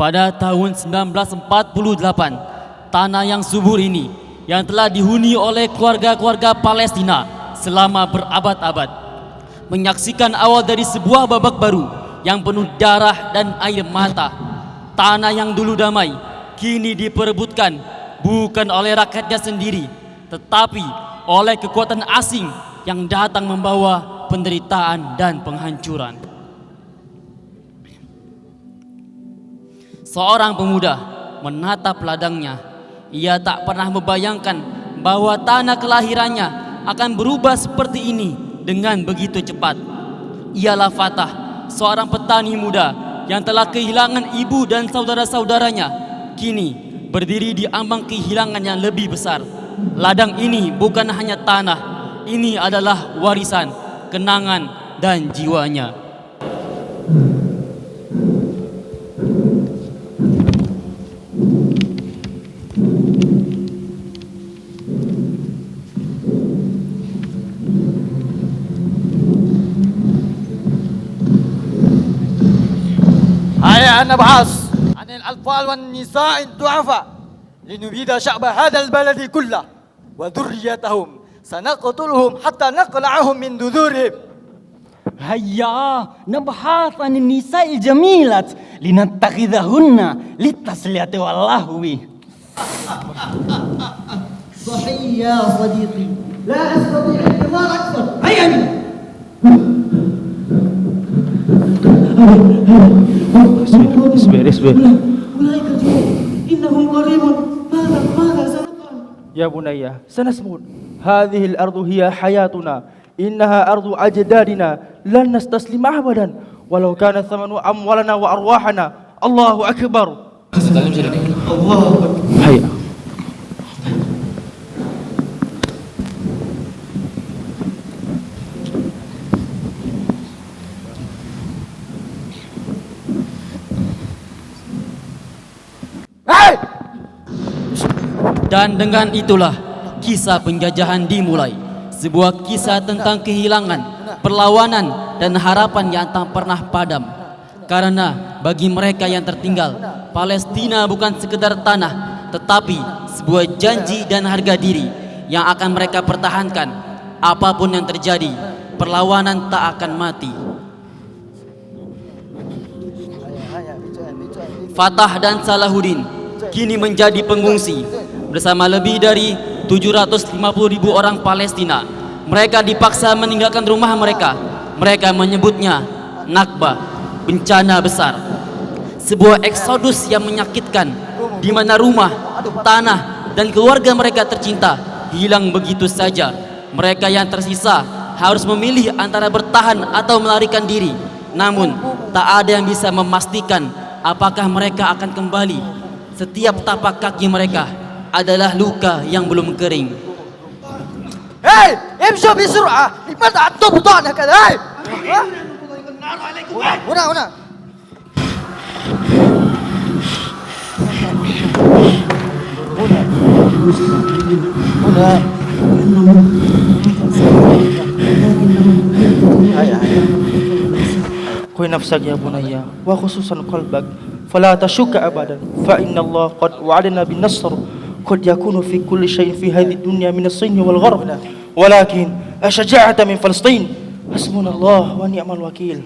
S11: Pada tahun 1948, tanah yang subur ini yang telah dihuni oleh keluarga-keluarga Palestina selama berabad-abad menyaksikan awal dari sebuah babak baru yang penuh darah dan air mata. Tanah yang dulu damai kini diperebutkan bukan oleh rakyatnya sendiri, tetapi oleh kekuatan asing yang datang membawa penderitaan dan penghancuran. Seorang pemuda menatap ladangnya. Ia tak pernah membayangkan bahwa tanah kelahirannya akan berubah seperti ini dengan begitu cepat. Ialah Fatah, seorang petani muda yang telah kehilangan ibu dan saudara-saudaranya. Kini berdiri di ambang kehilangan yang lebih besar. Ladang ini bukan hanya tanah, ini adalah warisan, kenangan, dan jiwanya.
S12: نبحث عن الأطفال والنساء الضعفاء لنبيد شعب هذا البلد كله وذريتهم سنقتلهم حتى نقلعهم من جذورهم.
S13: هيا نبحث عن النساء الجميلات لنتخذهن للتسلية واللهو.
S14: صحيح يا صديقي، لا أستطيع الانتظار أكثر. هيا
S15: اصبر
S14: أولئك جنود إنهم قريبون. ماذا سنفعل؟
S15: يا بني سنصمد. هذه الأرض هي حياتنا، إنها أرض أجدادنا لن نستسلم أبدا ولو كان ثمن أموالنا وأرواحنا. الله أكبر. الله أكبر. هيا.
S11: Dan dengan itulah kisah penjajahan dimulai. Sebuah kisah tentang kehilangan, perlawanan, dan harapan yang tak pernah padam. Karena bagi mereka yang tertinggal, Palestina bukan sekedar tanah, tetapi sebuah janji dan harga diri yang akan mereka pertahankan. Apapun yang terjadi, perlawanan tak akan mati. Fatah dan Salahuddin kini menjadi pengungsi bersama lebih dari 750.000 orang Palestina. Mereka dipaksa meninggalkan rumah mereka. Mereka menyebutnya Nakba, bencana besar. Sebuah eksodus yang menyakitkan, di mana rumah, tanah, dan keluarga mereka tercinta hilang begitu saja. Mereka yang tersisa harus memilih antara bertahan atau melarikan diri. Namun tak ada yang bisa memastikan apakah mereka akan kembali. Setiap tapak kaki mereka adalah luka yang belum kering.
S12: Hei, امشوا بسرعة. لماذا أنتم بطأ هكذا؟ هاي. هنا.
S15: هيا. قوي نفسك يا بني وخصوصا قلبك فلا تشك أبدا فإن الله قد وعدنا بالنصر. قد يكون في كل شيء في هذه الدنيا من الصين والغرب ولكن الشجاعة من فلسطين. حسبنا الله ونعم الوكيل.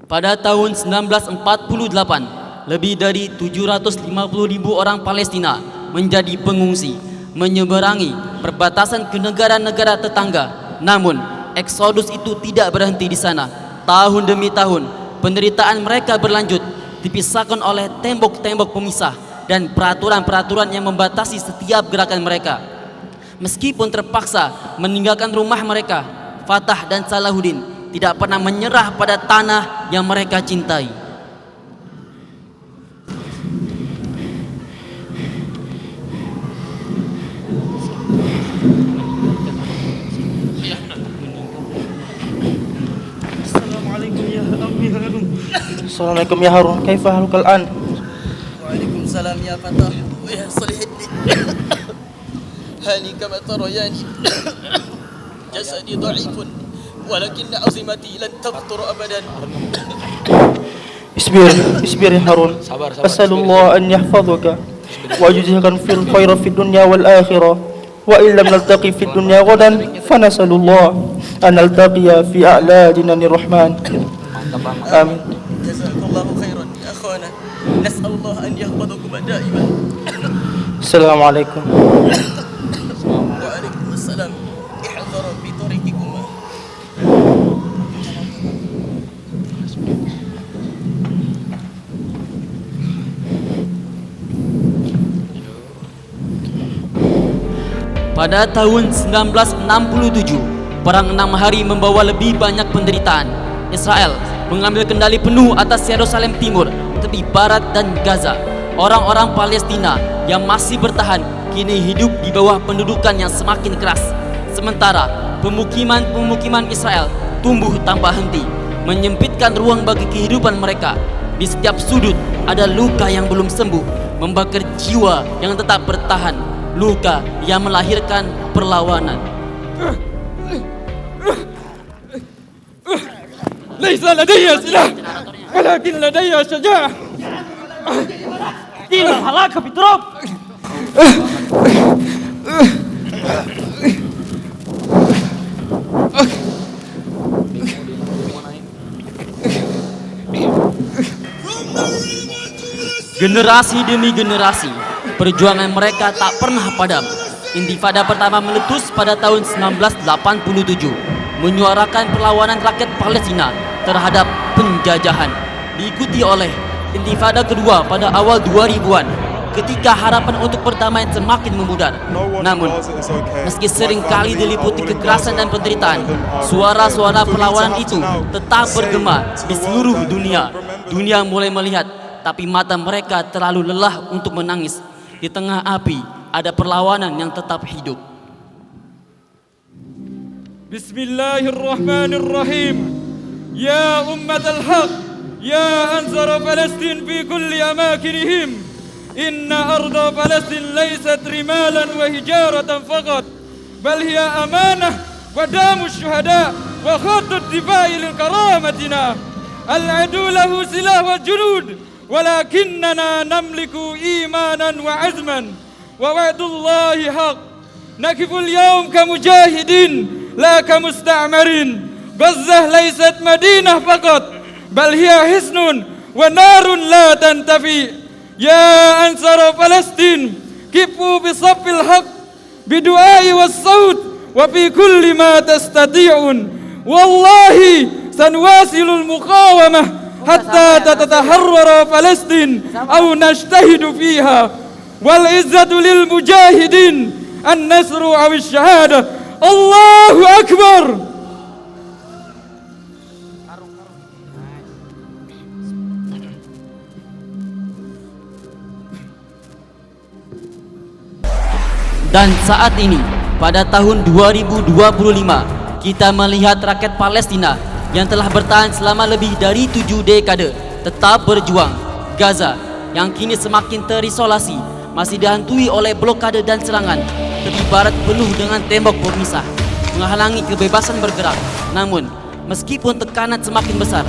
S11: Pada tahun 1948, lebih dari 750.000 orang Palestina menjadi pengungsi, menyeberangi perbatasan ke negara-negara tetangga. Namun, eksodus itu tidak berhenti di sana. Tahun demi tahun, penderitaan mereka berlanjut, dipisahkan oleh tembok-tembok pemisah dan peraturan-peraturan yang membatasi setiap gerakan mereka. Meskipun terpaksa meninggalkan rumah mereka, Fatah dan Salahuddin tidak pernah menyerah pada tanah yang mereka cintai.
S15: Assalamualaikum ya Harun, kaifa haluka al-an?
S16: Waalaikumsalam ya Fatah wa ya Salihudin. Hali kama tarayani. Jasadi dha'ifun walakin azimati lan taqtur abadan.
S15: Isbir ya Harun. As'alullah an yahfazuka wa yujzika fil khaira fid dunya wal akhirah. Wa in lam naltaqi fid dunya ghadan fanasalullah an naltaqiya fi a'la jinanir rahman. Amin.
S16: Jazakallahu khairan ya akhwana. Nas'alullah an yahfazakum da'iman.
S15: Assalamualaikum.
S16: Waalaikumsalam. Ihdharu bi tariqikum.
S11: Pada tahun 1967, perang 6 hari membawa lebih banyak penderitaan. Israel mengambil kendali penuh atas Yerusalem Timur, tepi barat dan Gaza. Orang-orang Palestina yang masih bertahan kini hidup di bawah pendudukan yang semakin keras. Sementara pemukiman-pemukiman Israel tumbuh tanpa henti, menyempitkan ruang bagi kehidupan mereka. Di setiap sudut ada luka yang belum sembuh, membakar jiwa yang tetap bertahan, luka yang melahirkan perlawanan.
S17: ليس لدي سلاح ولكن لدي شجاعة.
S13: إلى الهلاك في التراب.
S11: Generasi demi generasi, perjuangan mereka tak pernah padam. Intifada pertama meletus pada tahun 1987, menyuarakan perlawanan rakyat Palestina terhadap penjajahan, diikuti oleh Intifada kedua pada awal 2000-an, ketika harapan untuk perdamaian semakin memudar. Namun, meski sering kali diliputi kekerasan dan penderitaan, suara-suara perlawanan itu tetap bergema di seluruh dunia. Dunia mulai melihat, tapi mata mereka terlalu lelah untuk menangis. Di tengah api, ada perlawanan yang tetap hidup.
S17: Bismillahirrahmanirrahim. Ya ummatal haq, ya ansar Palestin fi kulli amakinihim. Inna arda Palestin laysat rimalan wa hijaratan faqat, bal hiya amanah wa damu syuhada wa khatut difa'i lil karamatina. Al-adu lahu silah wal junud, walakinnana namliku imanan wa azman, wa wa'dullahi haq. Nakiful yawm kamujahidin la kamusta'marin. Gazzah laysat madinah faqat, bal hiya hisnun wa narun la tantafi. Ya ansar Palestin, kifu bisaffil haq bidu'ai was-saut wa fi kulli ma tastati'un. Wallahi sanwasilul muqawamah hatta tatataharrara Palestin aw najtahidu fiha. Wal izzatu lil mujahidin, an-nasru aw asy-syahadah. Allahu akbar.
S11: Dan saat ini, pada tahun 2025, kita melihat rakyat Palestina yang telah bertahan selama lebih dari 7 dekade tetap berjuang. Gaza yang kini semakin terisolasi masih dihantui oleh blokade dan serangan, teribarat penuh dengan tembok pemisah, menghalangi kebebasan bergerak. Namun, meskipun tekanan semakin besar,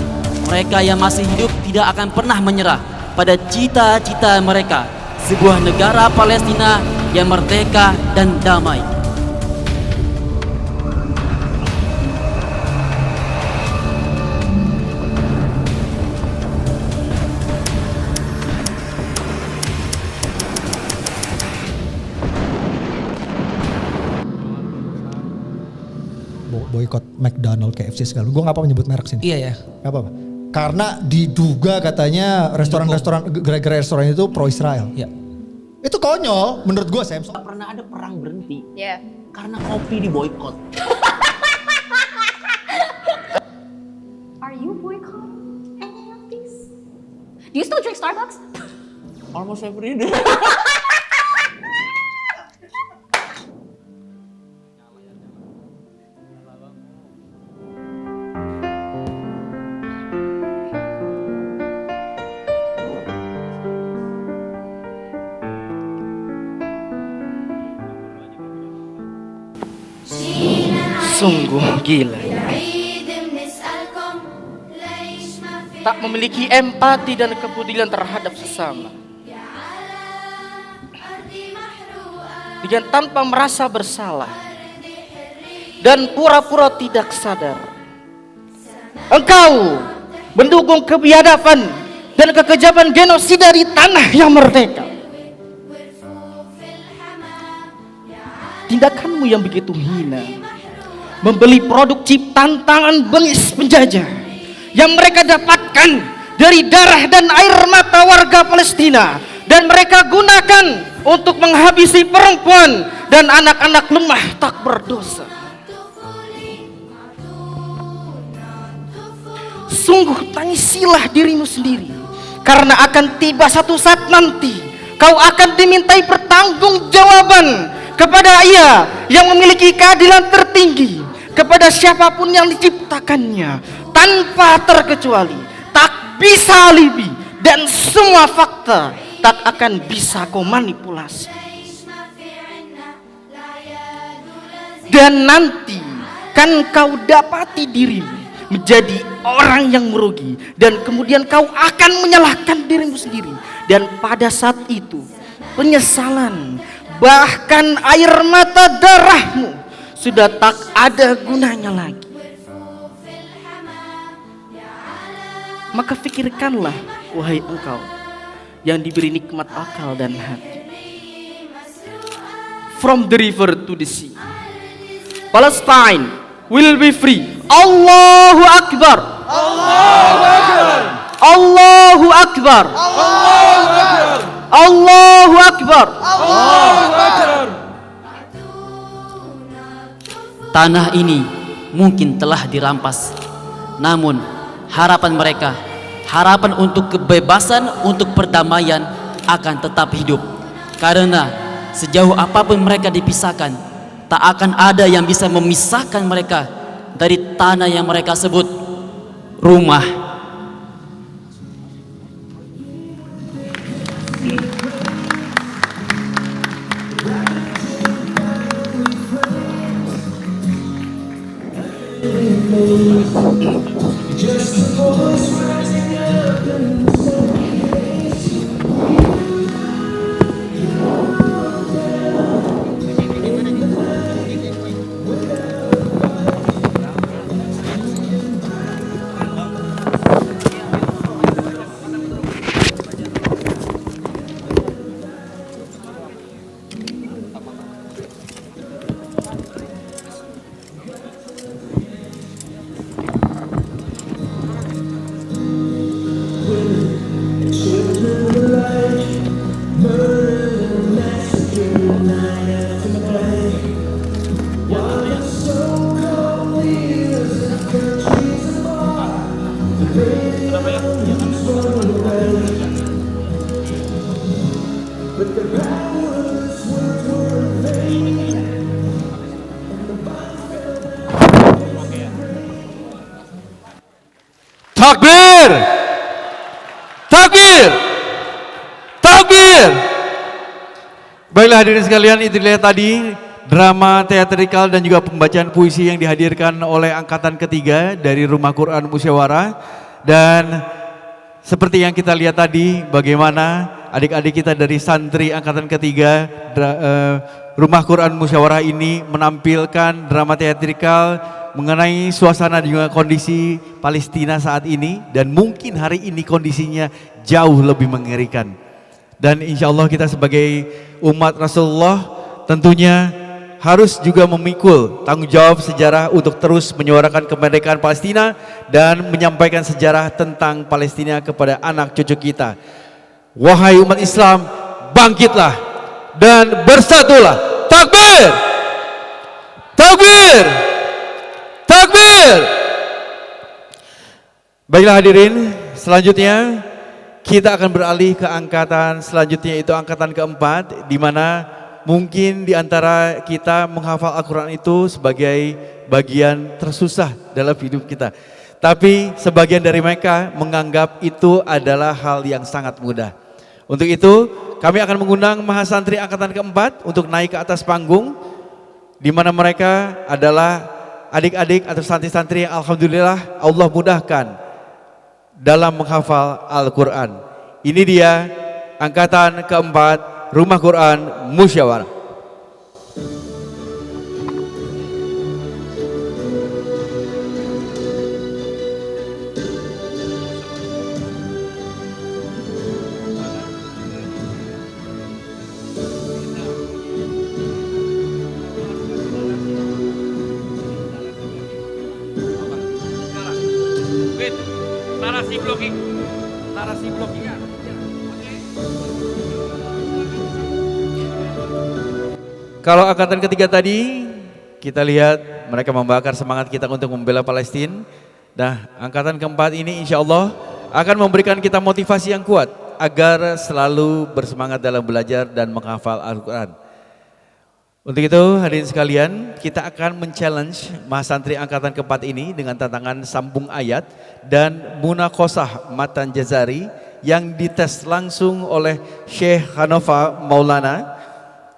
S11: mereka yang masih hidup tidak akan pernah menyerah pada cita-cita mereka, sebuah negara Palestina yang merdeka dan damai.
S18: Boykot McDonald, KFC segala. Gue nggak apa menyebut merek sini.
S19: Iya ya.
S18: Gak apa-apa. Karena diduga katanya restoran-restoran gara-gara restoran itu pro Israel.
S19: Iya.
S18: Itu konyol menurut gue, Sam.
S19: Gak pernah ada perang berhenti.
S10: Yeah.
S19: Karena kopi diboykot.
S10: Are you boycotting any of these? Do you still drink Starbucks?
S19: Almost every day.
S15: Sungguh gila. Tak memiliki empati dan kepedulian terhadap sesama. Dengan tanpa merasa bersalah dan pura-pura tidak sadar. Engkau mendukung kebiadaban dan kekejaman genosida di tanah yang merdeka. Tindakanmu yang begitu hina, membeli produk ciptaan tangan bengis penjajah yang mereka dapatkan dari darah dan air mata warga Palestina, dan mereka gunakan untuk menghabisi perempuan dan anak-anak lemah tak berdosa. Sungguh tangisilah dirimu sendiri, karena akan tiba satu saat nanti kau akan dimintai pertanggungjawaban kepada Ia yang memiliki keadilan tertinggi, kepada siapapun yang diciptakannya tanpa terkecuali, tak bisa alibi, dan semua fakta tak akan bisa kau manipulasi. Dan nanti kan kau dapati dirimu menjadi orang yang merugi, dan kemudian kau akan menyalahkan dirimu sendiri, dan pada saat itu penyesalan bahkan air mata darahmu sudah tak ada gunanya lagi. Maka fikirkanlah, wahai engkau yang diberi nikmat akal dan hati. From the river to the sea, Palestine will be free. Allahu Akbar. Allahu Akbar. Allahu Akbar.
S11: Akbar. Allahu Akbar. Tanah ini mungkin telah dirampas, namun harapan mereka, harapan untuk kebebasan, untuk perdamaian akan tetap hidup. Karena sejauh apapun mereka dipisahkan, tak akan ada yang bisa memisahkan mereka dari tanah yang mereka sebut rumah.
S2: Takbir! Takbir! Takbir! Baiklah hadirin sekalian, itu lihat tadi drama teatrikal dan juga pembacaan puisi yang dihadirkan oleh angkatan ketiga dari Rumah Quran Musyawarah. Dan seperti yang kita lihat tadi, bagaimana adik-adik kita dari santri angkatan ketiga Rumah Quran Musyawarah ini menampilkan drama teatrikal mengenai suasana dan juga kondisi Palestina saat ini, dan mungkin hari ini kondisinya jauh lebih mengerikan. Dan insya Allah kita sebagai umat Rasulullah tentunya harus juga memikul tanggung jawab sejarah untuk terus menyuarakan kemerdekaan Palestina dan menyampaikan sejarah tentang Palestina kepada anak cucu kita. Wahai umat Islam, bangkitlah dan bersatulah. Takbir! Takbir! Takbir! Baiklah hadirin, selanjutnya kita akan beralih ke angkatan selanjutnya, yaitu angkatan keempat, di mana mungkin di antara kita menghafal Al-Quran itu sebagai bagian tersusah dalam hidup kita. Tapi sebagian dari mereka menganggap itu adalah hal yang sangat mudah. Untuk itu kami akan mengundang mahasantri angkatan keempat untuk naik ke atas panggung, di mana mereka adalah adik-adik atau santri-santri yang alhamdulillah Allah mudahkan dalam menghafal Al-Quran. Ini dia angkatan keempat Rumah Quran Musyawarah. Narasi blocking. Kalau angkatan ketiga tadi kita lihat mereka membakar semangat kita untuk membela Palestina. Nah, angkatan keempat ini insya Allah akan memberikan kita motivasi yang kuat agar selalu bersemangat dalam belajar dan menghafal Al-Quran. Untuk itu hadirin sekalian, kita akan men-challenge mahasantri angkatan keempat ini dengan tantangan sambung ayat dan munakosah matan jazari yang dites langsung oleh Syekh Hanofa Maulana.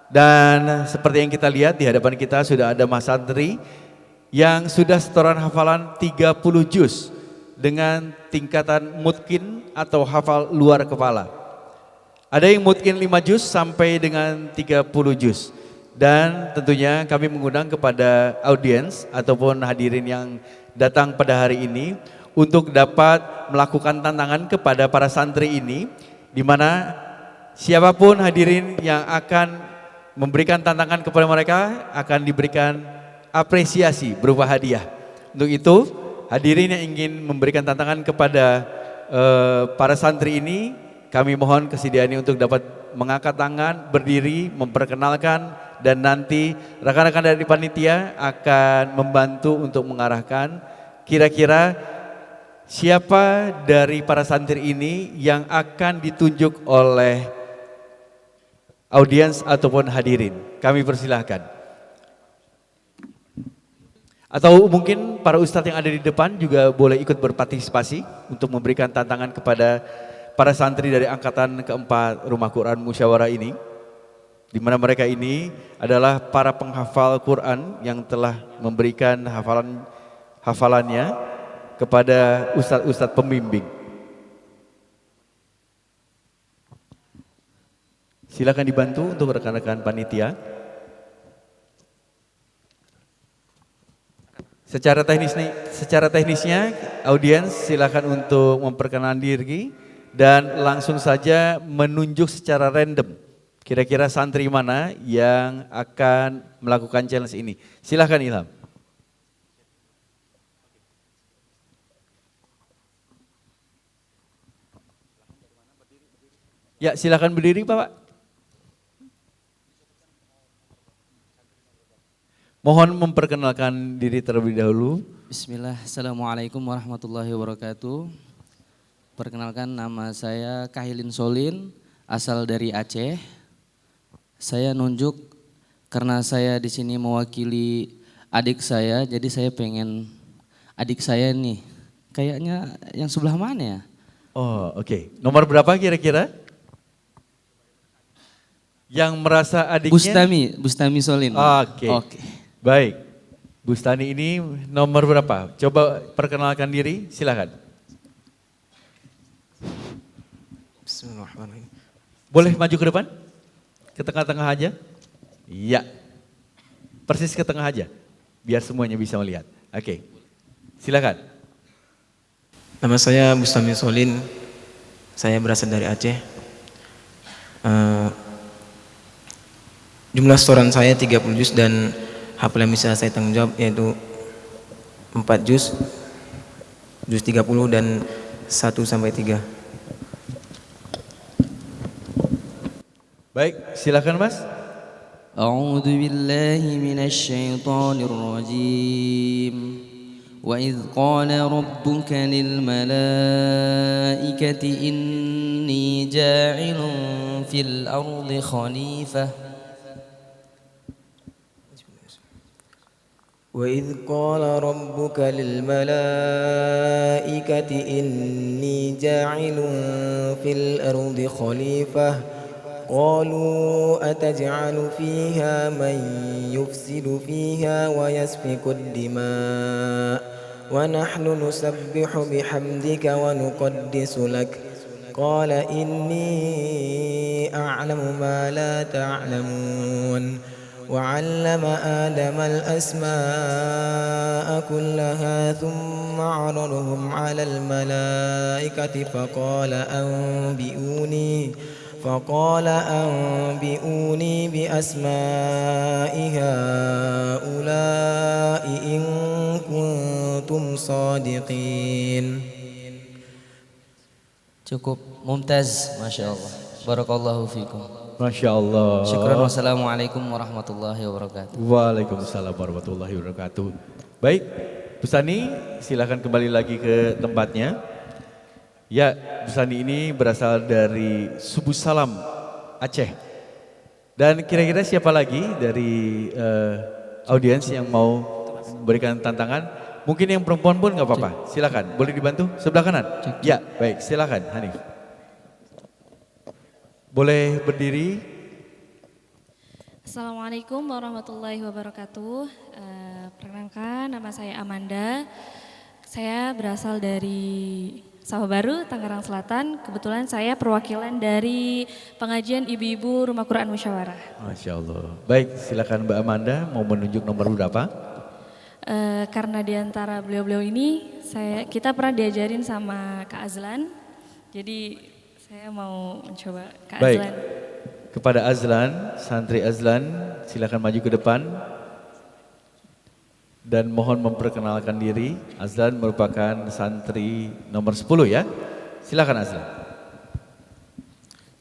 S2: Dan seperti yang kita lihat di hadapan kita sudah ada mahasantri yang sudah setoran hafalan 30 juz dengan tingkatan mutkin atau hafal luar kepala. Ada yang mutkin 5 juz sampai dengan 30 juz. Dan tentunya kami mengundang kepada audiens ataupun hadirin yang datang pada hari ini untuk dapat melakukan tantangan kepada para santri ini, di mana siapapun hadirin yang akan memberikan tantangan kepada mereka akan diberikan apresiasi berupa hadiah. Untuk itu hadirin yang ingin memberikan tantangan kepada para santri ini kami mohon kesediaannya untuk dapat mengangkat tangan, berdiri, memperkenalkan, dan nanti rekan-rekan dari panitia akan membantu untuk mengarahkan kira-kira siapa dari para santri ini yang akan ditunjuk oleh audiens ataupun hadirin. Kami persilahkan. Atau mungkin para ustadz yang ada di depan juga boleh ikut berpartisipasi untuk memberikan tantangan kepada para santri dari angkatan keempat Rumah Quran Musyawarah ini. Di mana mereka ini adalah para penghafal Quran yang telah memberikan hafalannya kepada ustadz-ustadz pembimbing. Silakan dibantu untuk rekan-rekan panitia. Secara teknisnya audiens silakan untuk memperkenalkan diri dan langsung saja menunjuk secara random kira-kira santri mana yang akan melakukan challenge ini. Silakan Ilham. Ya, silakan berdiri Bapak. Mohon memperkenalkan diri terlebih dahulu.
S20: Bismillah, Assalamualaikum warahmatullahi wabarakatuh. Perkenalkan, nama saya Kahilin Solin, asal dari Aceh. Saya nunjuk karena saya di sini mewakili adik saya, jadi saya pengen adik saya nih, kayaknya yang sebelah mana ya?
S2: Oh, oke. Nomor berapa kira-kira? Yang merasa adiknya?
S20: Bustami Solin.
S2: Oke. Baik, Bustani ini nomor berapa? Coba perkenalkan diri, silakan.
S21: Bismillahirrahmanirrahim.
S2: Boleh maju ke depan? Ke tengah-tengah aja? Iya. Persis ke tengah aja, biar semuanya bisa melihat. Oke, silakan.
S21: Nama saya Bustami Solin, saya berasal dari Aceh. Jumlah setoran saya 30 juz dan hafalan bisa saya tanggung jawab yaitu 4 juz 30 dan 1 sampai 3.
S2: Baik, silakan Mas.
S20: A'udzu billahi minasy syaithanir rajim. Wa idz qala rabbuka lil malaikati inni ja'ilun fil ardi khalifah.
S21: وإذ قال ربك للملائكة إني جاعل في الأرض خليفة قالوا أتجعل فيها من يفسد فيها ويسفك الدماء ونحن نسبح بحمدك ونقدس لك قال إني أعلم ما لا تعلمون وعلم آدم الأسماء كلها ثم عرضهم على الملائكة فقال أنبئوني بأسماء هؤلاء إن كنتم صادقين.
S20: Cukup, mumtaz, Masya Allah. Barakallahu fikum.
S2: Masya Allah.
S20: Syukran, wassalamualaikum warahmatullahi wabarakatuh.
S2: Waalaikumsalam warahmatullahi wabarakatuh. Baik, Bustani silakan kembali lagi ke tempatnya. Ya, Bustani ini berasal dari Subuh Salam, Aceh. Dan kira-kira siapa lagi dari audiens yang mau memberikan tantangan? Mungkin yang perempuan pun nggak apa-apa, silakan. Boleh dibantu sebelah kanan? Ya, baik, silakan Hanif. Boleh berdiri.
S22: Assalamualaikum warahmatullahi wabarakatuh. Perkenalkan, nama saya Amanda. Saya berasal dari Sawah Baru, Tangerang Selatan. Kebetulan saya perwakilan dari pengajian ibu-ibu Rumah Quran Musyawarah.
S2: Masya Allah. Baik, silakan Mbak Amanda, mau menunjuk nomor berapa?
S22: Karena di antara beliau-beliau ini, kita pernah diajarin sama Kak Azlan. Jadi saya mau mencoba Kak
S2: Baik.
S22: Azlan.
S2: Kepada Azlan, santri Azlan, silakan maju ke depan. Dan mohon memperkenalkan diri. Azlan merupakan santri nomor 10 ya. Silakan Aslan.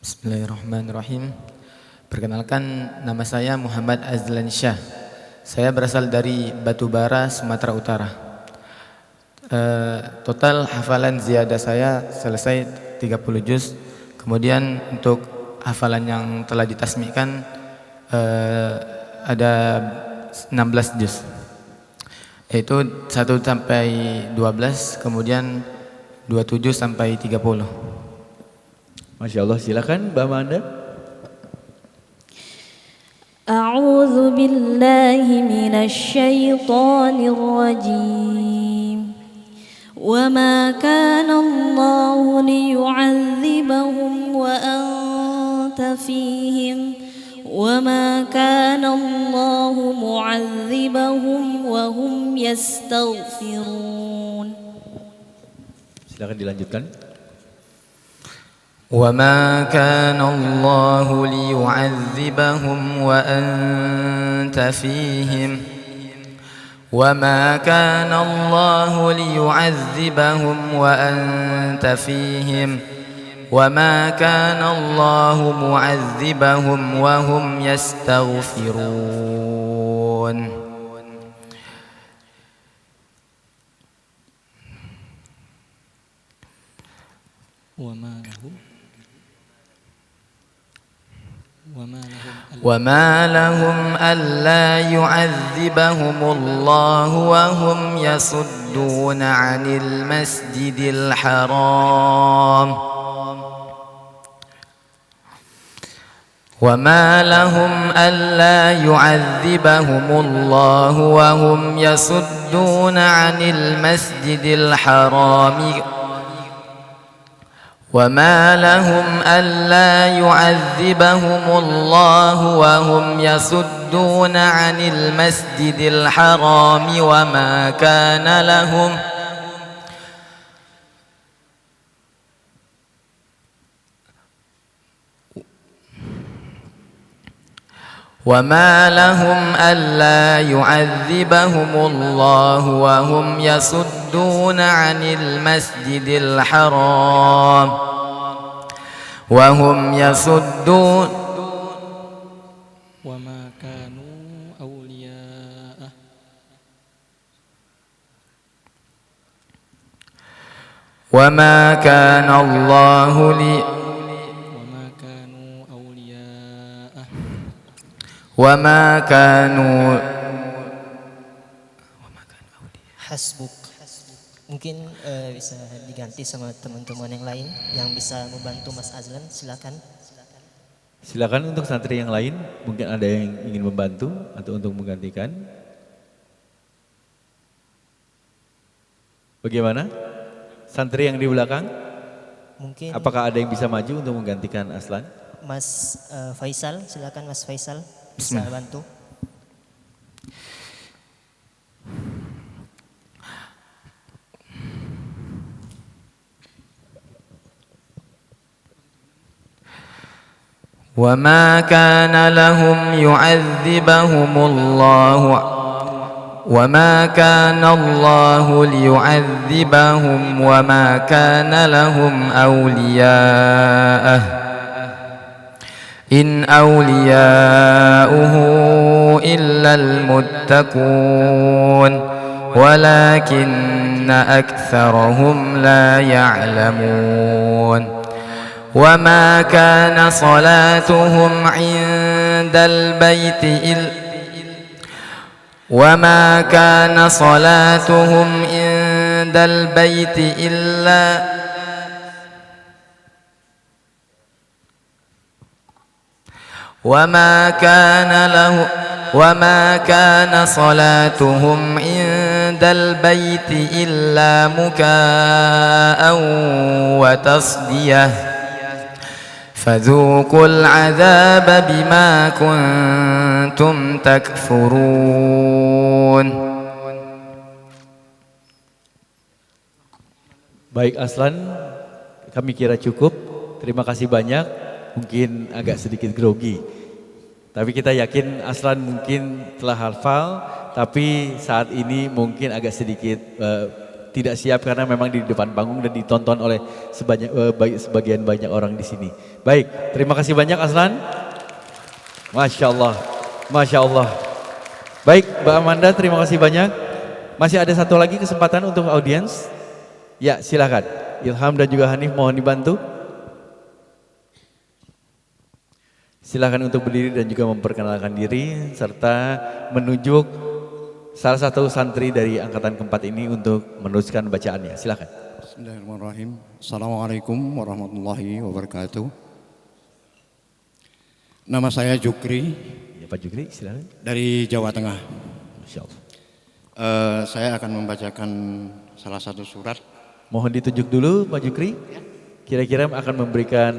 S21: Bismillahirrahmanirrahim. Perkenalkan, nama saya Muhammad Azlan Syah. Saya berasal dari Batubara, Sumatera Utara. Total hafalan ziyadah saya selesai 30 juz. Kemudian untuk hafalan yang telah ditasmihkan ada 16 juz. Yaitu 1 sampai 12, kemudian 27 sampai 30.
S2: Masya Allah, silakan Mbak Amanda.
S22: أعوذ بالله من الشيطان الرجيم وما كان الله ليعذبهم وأنت فيهم وما كان الله معذبهم وهم يستغفرون.
S2: Silakan dilanjutkan.
S21: وما كان الله ليعذبهم وأنت فيهم وما كان الله ليعذبهم وأنت فيهم وما كان الله معذبهم وهم يستغفرون. وما لهم ألا يعذبهم الله وهم يصدون عن المسجد الحرام وما لهم ألا يعذبهم الله وهم يصدون عن المسجد الحرام وما لهم ألا يعذبهم الله وهم يصدون عن المسجد الحرام وما كان لهم وما لهم ألا يعذبهم الله وهم يصدون عن المسجد الحرام وهم يصدون
S1: وما كانوا أولياءه
S21: وما كان الله وما كانوا
S3: Hasbuk. Mungkin bisa diganti sama teman-teman yang lain yang bisa membantu Mas Azlan, silakan.
S2: Silakan untuk santri yang lain, mungkin ada yang ingin membantu atau untuk menggantikan. Bagaimana? Santri yang di belakang?
S3: Mungkin.
S2: Apakah ada yang bisa maju untuk menggantikan Aslan?
S3: Mas Faisal, silakan Mas Faisal bisa bantu.
S21: وما كان لهم يعذبهم الله وما كان الله ليعذبهم وما كان لهم أولياءه إن أولياؤه إلا المتقون ولكن أكثرهم لا يعلمون وما كان صلاتهم عند البيت وما كان صلاتهم عند البيت إلا وما كان صلاتهم عند البيت إلا مكاء وتصدية فذوقوا العذاب بما كنتم تكفرون.
S2: Baik Aslan, kami kira cukup. Terima kasih banyak. Mungkin agak sedikit grogi. Tapi kita yakin Aslan mungkin telah hafal, tapi saat ini mungkin agak sedikit tidak siap karena memang di depan panggung dan ditonton oleh sebagian banyak orang di sini. Baik, terima kasih banyak Aslan. Masya Allah, Masya Allah. Baik, Mbak Amanda, terima kasih banyak. Masih ada satu lagi kesempatan untuk audiens. Ya, silakan. Ilham dan juga Hanif mohon dibantu. Silakan untuk berdiri dan juga memperkenalkan diri serta menunjuk salah satu santri dari angkatan keempat ini untuk meneruskan bacaannya. Silakan.
S4: Bismillahirrahmanirrahim. Assalamualaikum warahmatullahi wabarakatuh. Nama saya Jukri.
S2: Ya, Pak Jukri, silakan. Dari
S4: Jawa Tengah.
S2: Masya Allah.
S4: Saya akan membacakan salah satu surat.
S2: Mohon ditunjuk dulu Pak Jukri. Kira-kira akan memberikan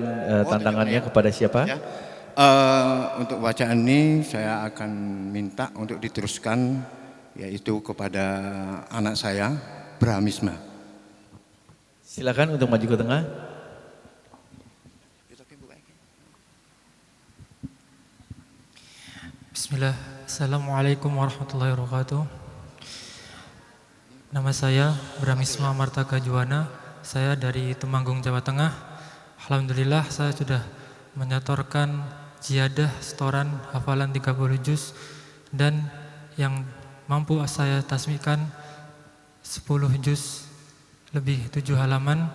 S2: tantangannya kepada siapa?
S4: Ya. Untuk bacaan ini saya akan minta untuk diteruskan yaitu kepada anak saya, Brahmisma.
S2: Silakan untuk maju ke tengah.
S5: Bismillah. Assalamualaikum warahmatullahi wabarakatuh. Nama saya Brahmisma Martaka Juwana. Saya dari Temanggung, Jawa Tengah. Alhamdulillah saya sudah menyetorkan ziyadah setoran hafalan 30 juz dan yang mampu saya tasmikan 10 juz lebih 7 halaman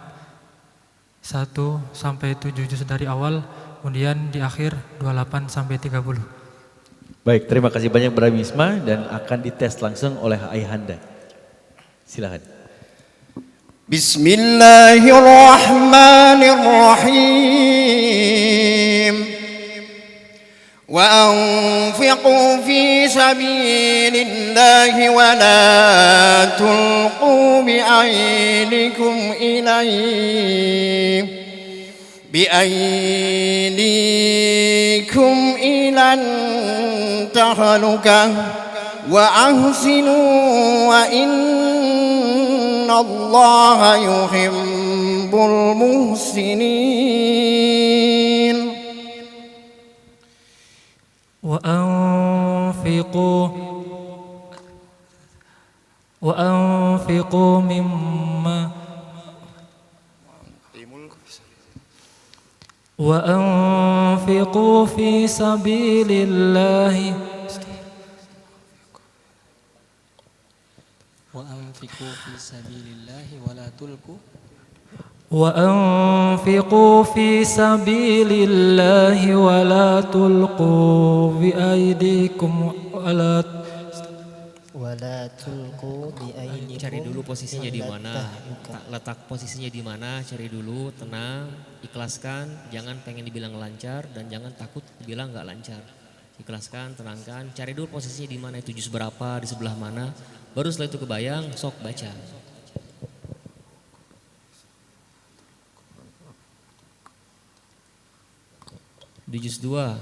S5: 1 sampai 7 juz dari awal, kemudian di akhir 28 sampai 30.
S2: Baik, terima kasih banyak Brahmisma dan akan dites langsung oleh Ayahanda. Silakan.
S4: Bismillahirrahmanirrahim. وأنفقوا في سبيل الله ولا تلقوا بأيديكم إلى التهلكة وأحسنوا وإن الله يحب المحسنين.
S5: وأنفقوا مما وأنفقوا في سبيل الله
S1: وأنفقوا في سبيل الله ولا تلقوا
S5: وأنفقوا في سبيل الله ولا تلقوا بأيديكم
S3: wala tulqu biaydikum.
S6: Cari dulu posisinya di mana, letak posisinya di mana, cari dulu, tenang, ikhlaskan, jangan pengen dibilang lancar dan jangan takut dibilang nggak lancar. Ikhlaskan, tenangkan, cari dulu posisinya di mana, itu juz berapa, di sebelah mana, baru setelah itu kebayang, sok baca. Di juz 2.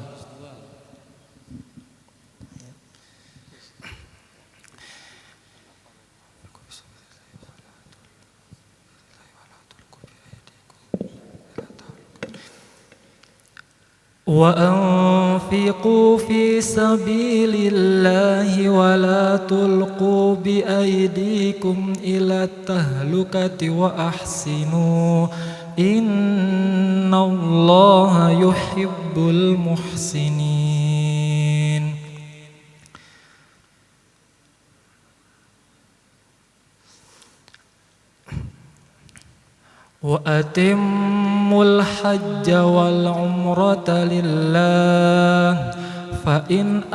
S5: وأنفقوا في سبيل الله ولا تلقوا بأيديكم إلى التهلكة وأحسنوا إن الله يحب المحسنين. وأتموا الحج والعمرة لله فإن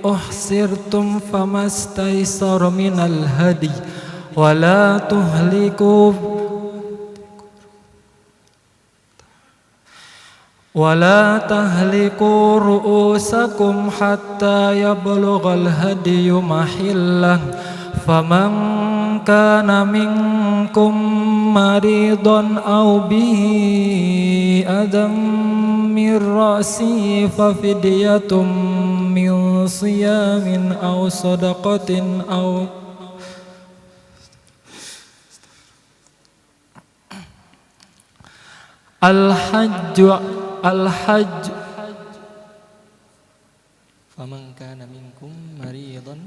S5: أحسرتم فما استيسر من الهدي ولا تهلكوا رؤوسكم حتى يبلغ الهدي محله فمن كان منكم مريضا أو به أذى من رأسه ففدية من صيام أو صدقة Al-hajju al-hajj.
S1: Faman kana minkum maridan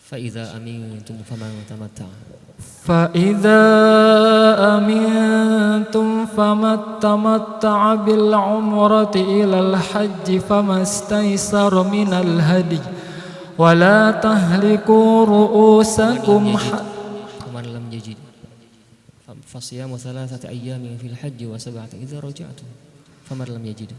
S6: فإذا أمنتم فمن تمتع
S5: فإذا أمنتم فمن تمتع بالعمرة إلى الحج فما استيسر من الهدي ولا تهلكوا رؤوسكم
S6: فمن لم يجد فصيام 3 أيام في الحج و7 إذا رجعتم فمن لم يجد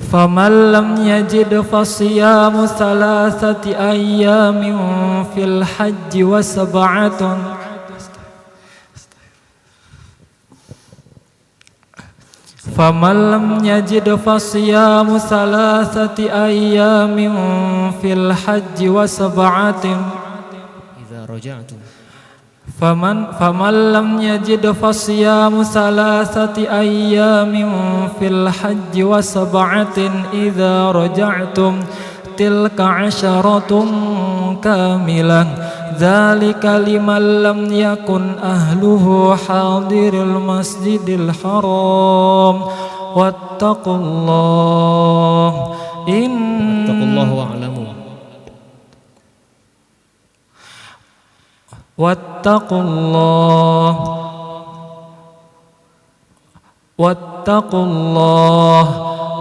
S5: فمن لم يجد فصيام 3 أيام في الحج و7 فمن لم يجد فصيام 3 أيام في الحج و7
S6: إذا رجعتم
S5: فمن لم يجد فصيام 3 أيام في الحج و7 إذا رجعتم تلك 10 كاملة ذلك لمن لم يكن أهله حاضر المسجد الحرام واتقوا الله
S6: واعلموا
S5: واتقوا الله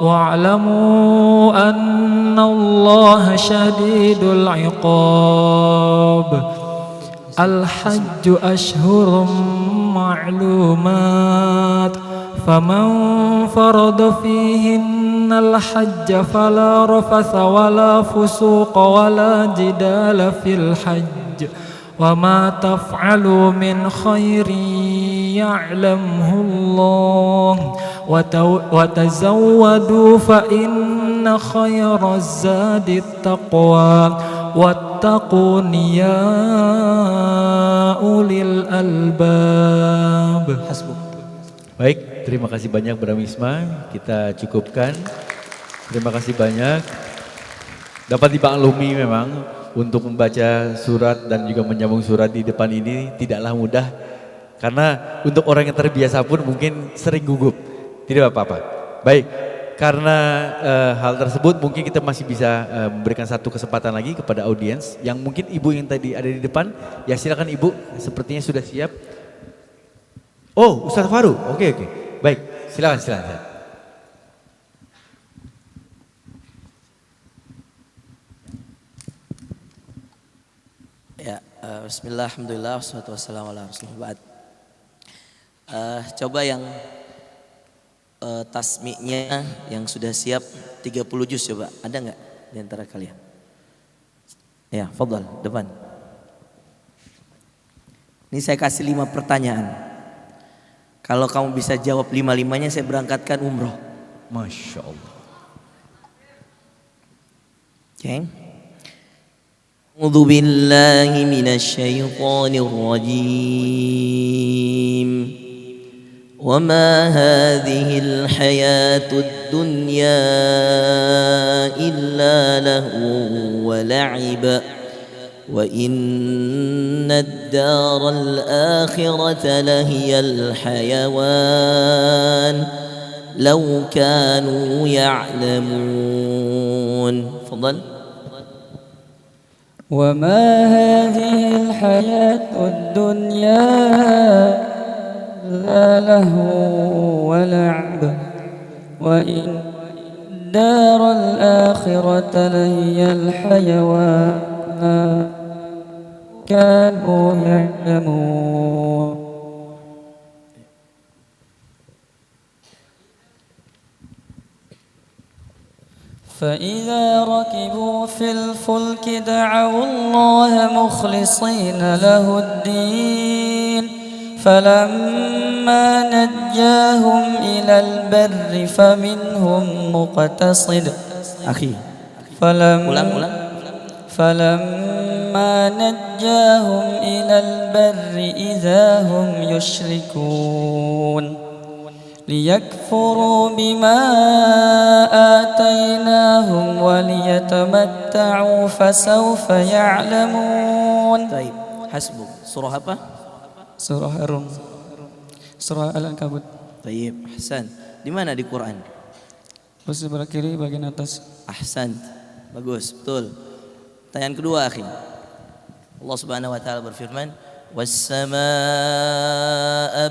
S5: واعلموا أن الله شديد العقاب الحج أشهر معلومات فمن فرض فيهن الحج فلا رفث ولا فسوق ولا جدال في الحج وما تفعلوا من خير يعلمه الله وتزودوا فإن خير الزاد التقوى واتقون يا أولي الألباب.
S2: Baik, terima kasih banyak Bramisma, kita cukupkan. Terima kasih banyak. Dapat dimaklumi memang untuk membaca surat dan juga menyambung surat di depan ini tidaklah mudah. Karena untuk orang yang terbiasa pun mungkin sering gugup. Tidak apa-apa. Baik, karena hal tersebut mungkin kita masih bisa memberikan satu kesempatan lagi kepada audiens. Yang mungkin ibu yang tadi ada di depan, ya silakan ibu, sepertinya sudah siap. Oh, Ustaz Faru, oke. Baik, silakan.
S7: Ya, bismillah, alhamdulillah, wassalatu wassalamu ala rasulillah. Coba yang tasmiknya yang sudah siap 30 juz coba, ada nggak di antara kalian? Ya, fadhal, depan. Ini saya kasih 5 pertanyaan. Kalau kamu bisa jawab 5-5-nya saya berangkatkan umroh.
S2: Masya Allah.
S7: Oke. A'udzu billahi minasyaitonir rajim. Wa ma hadhil hayatud dunya illa lahu wa la'ib. Wa innad daral akhirata lahiyal hayawan law kanu ya'lamun. Fadhal.
S8: وما هذه الحياة الدنيا إلا لهو ولعب وإن الدار الآخرة لهي الحيوان كانوا يعلمون. فإذا ركبوا في الفلك دعوا الله مخلصين له الدين فلما نجاهم إلى البر فمنهم مقتصد فلما نجاهم إلى البر إذا هم يشركون ليكفروا بما آتيناهم وليتمتعوا فسوف يعلمون.
S7: طيب hasbuk. Surah apa?
S8: Surah Ar-Rum. Surah Al-Ankabut.
S7: Tayyib, ahsan. Di mana di Quran?
S8: Sebelah kiri bagian atas.
S7: Ahsan. Bagus, betul. Pertanyaan kedua, akhi. Allah Subhanahu wa taala berfirman, "Was-samaa'a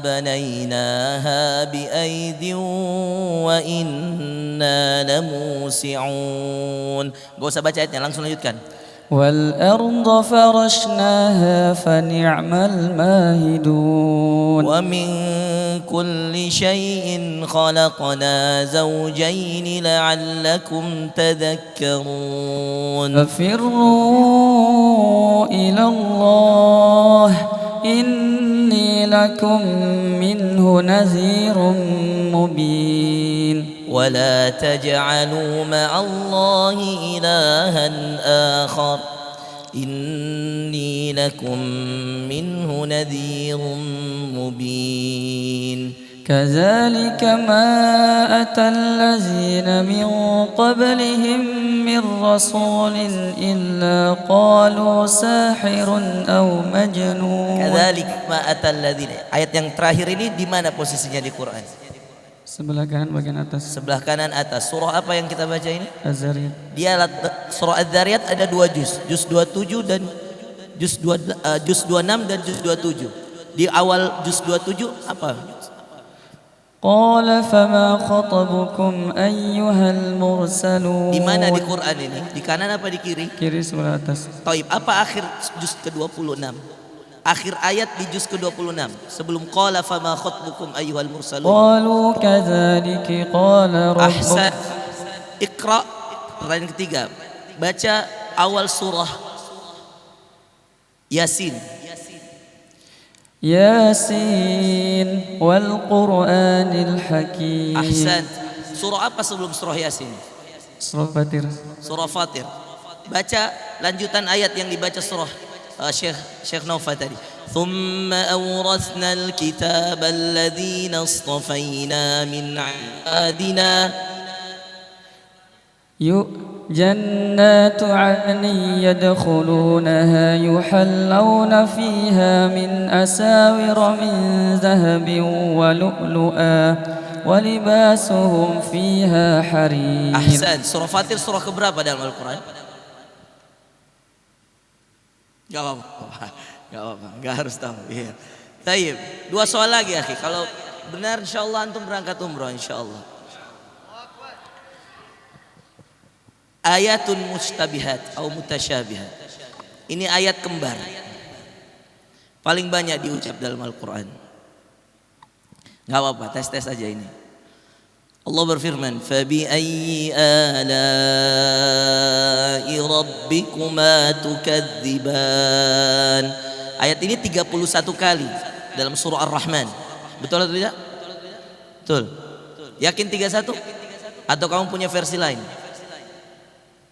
S7: banaynaha bi-aidin wa inna lamusi'un." Gak usah baca ayatnya, langsung lanjutkan.
S8: وَالْأَرْضَ فَرَشْنَاهَا فَنِعْمَ الْمَاهِدُونَ
S7: وَمِنْ كُلِّ شَيْءٍ خَلَقْنَا زَوْجَيْنِ لَعَلَّكُمْ تَذَكَّرُونَ
S8: فَفِرُّوا إِلَى اللَّهِ إِنِّي لَكُمْ مِنْهُ نَذِيرٌ مُبِينٌ
S7: ولا تجعلوا مع الله إلها آخر إني لكم منه نذير مبين
S8: كذلك ما أتى الذين من قبلهم من رسول إلا قالوا ساحر أو مجنون.
S7: كذلك ما أتى الذين. Ayat yang terakhir ini di mana posisinya di Quran?
S8: Sebelah kanan bagian atas.
S7: Sebelah kanan atas. Surah apa yang kita baca ini?
S8: Az-Zariyat.
S7: Dia surah Az-Zariyat ada 2 juz. Juz 27 dan juz 26 dan juz 27. Di awal juz 27 apa?
S8: Qala fama khatabukum ayyuhal mursalun.
S7: Di mana di Quran ini? Di kanan apa di kiri?
S8: Kiri sebelah atas.
S7: Taib, apa akhir juz ke-26? Akhir ayat di juz ke-26 sebelum qala fama khatbukum ayyuhal mursalun.
S8: Qalu kadzalika qala rabbuk.
S7: Ahsan. Iqra. Pertanyaan ketiga. Baca awal surah Yasin.
S8: Yasin wal Qur'anil Hakim.
S7: Ahsan. Surah apa sebelum surah Yasin?
S8: Surah Fatir.
S7: Surah Fatir. Baca lanjutan ayat yang dibaca surah Syekh Naufal tadi. Thumma awrathna al-kitaba alladhina istafayna min 'ibadina.
S8: جنات عدن يدخلونها يحلون فيها من أساور من ذهب ولؤلؤا ولباسهم فيها حرير.
S7: Ahsan. Surah Fatir surah keberapa dalam Al-Quran? Gak apa-apa, gak harus tahu. Iya. Taib. 2 soal lagi, akhi. Kalau benar, insyaallah antum berangkat umroh, insyaallah. Ayatun mustabihat atau mutasyabihat. Ini ayat kembar. Paling banyak diucap dalam Al-Quran. Gak apa-apa, tes-tes aja ini. Allah berfirman, "Fabi'ayyi ala'i rabbikuma tukadziban." Ayat ini 31 kali dalam surah Ar-Rahman. Betul atau tidak? Betul. Yakin 31? Atau kamu punya versi lain?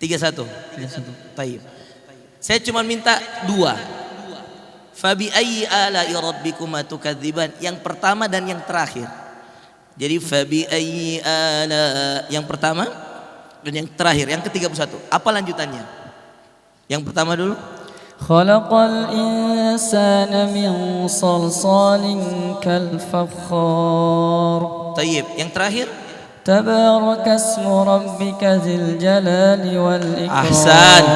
S7: 31. Baik. Saya cuma minta 2. Fabi'ayyi ala'i rabbikuma tukadziban. Yang pertama dan yang terakhir. Jadi fabi ayyi ala yang pertama dan yang terakhir yang ke-31. Apa lanjutannya? Yang pertama dulu.
S8: Khalaqal insana min salsalin kal fakhar.
S7: Tayyib. Yang terakhir?
S8: Tabarakasmu rabbika dzil jalali wal ikram.
S7: Ahsan.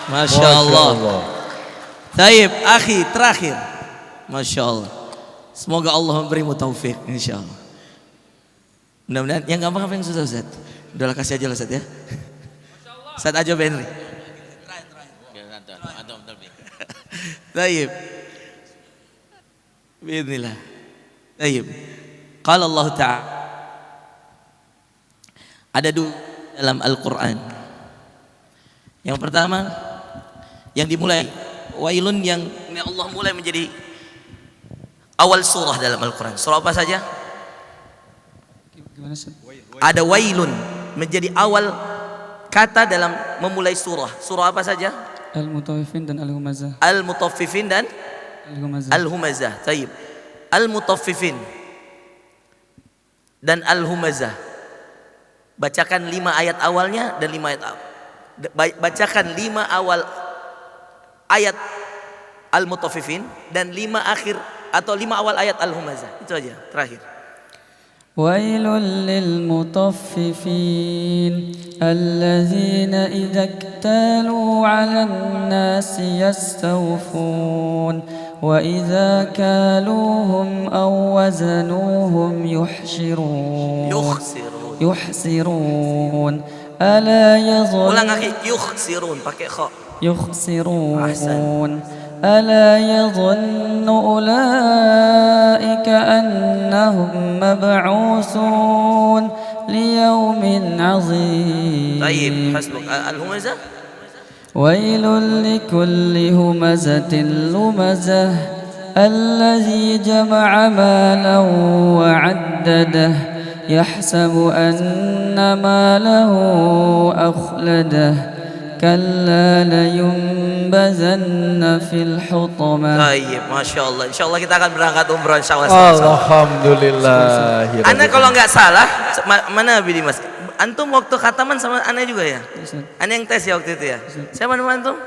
S7: Masya Allah. Tayyib, akhi terakhir. Masya Allah. Semoga Allah memberimu taufik, insya Allah. Mudah-mudahan yang gampang apa yang susah, Ustaz? Udahlah kasih aja lah, Ustaz ya. Ustaz aja Benri. Tayyib. Bismillah. Tayyib. Qala Allah Ta'ala. Ada 2 dalam Al-Quran. Yang pertama yang dimulai wailun yang Allah mulai menjadi awal surah dalam Al-Quran. Surah apa saja? Ada wailun menjadi awal kata dalam memulai surah. Surah apa saja?
S8: Al-Mutaffifin dan Al-Humazah.
S7: Al-Mutaffifin dan Al-Humazah. Tayyib. Al-Mutaffifin. dan Al-Humazah. Bacakan 5 ayat awalnya dan 5 ayat bacakan 5 awal ayat Al-Mutaffifin dan 5 akhir atau 5 awal ayat Al-Humazah. Itu aja terakhir.
S8: ويل للمطففين الذين إذا اكتالوا على الناس يستوفون وإذا كالوهم أو وزنوهم يحسرون ألا يظن
S7: ulang akhi, yukhsirun pakai kha.
S8: يخسرون ألا يظن أولئك أنهم مبعوثون ليوم عظيم
S7: طيب حسبك. Al-Humazah
S8: ويل لكل همزة لمزة الذي جمع مالا وعدده يحسب أن ماله أخلده كلا لينبذن في الحطمة.
S7: Baik, Masya Allah. Insya Allah kita akan berangkat umroh insya Allah.
S2: Alhamdulillah.
S7: Ana kalau nggak salah, mana Bidi Mas? Antum waktu khataman sama Ana juga ya? Ana yang tes ya waktu itu ya? Siapa nama antum?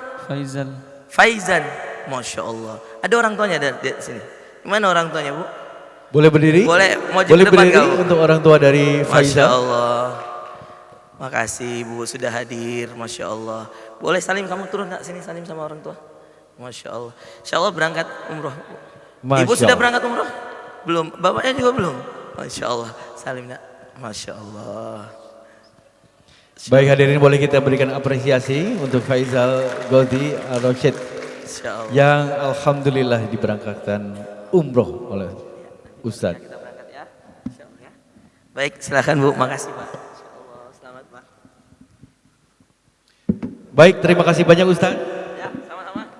S7: Faizan. Masya Allah. Ada orang tuanya di sini. Mana orang tuanya, Bu?
S2: Boleh berdiri?
S7: Boleh, mau
S2: Boleh
S7: depan
S2: berdiri
S7: kau?
S2: untuk orang tua dari Faizan.
S7: Masya Allah. Makasih Bu sudah hadir, Masya Allah. Boleh salim, kamu turun nggak sini salim sama orang tua? Masya Allah. Insya Allah berangkat umroh. Ibu sudah berangkat umroh? Belum, bapaknya juga belum. Masya Allah. Salim nak. Masya Allah.
S2: Baik hadirin, boleh kita berikan apresiasi untuk Faizal Goldi Al-Rosyid yang alhamdulillah diberangkatkan umroh oleh Ustadz.
S7: Baik, silakan Bu. Makasih Pak.
S2: Baik, terima kasih banyak Ustaz.
S7: Ya, sama-sama.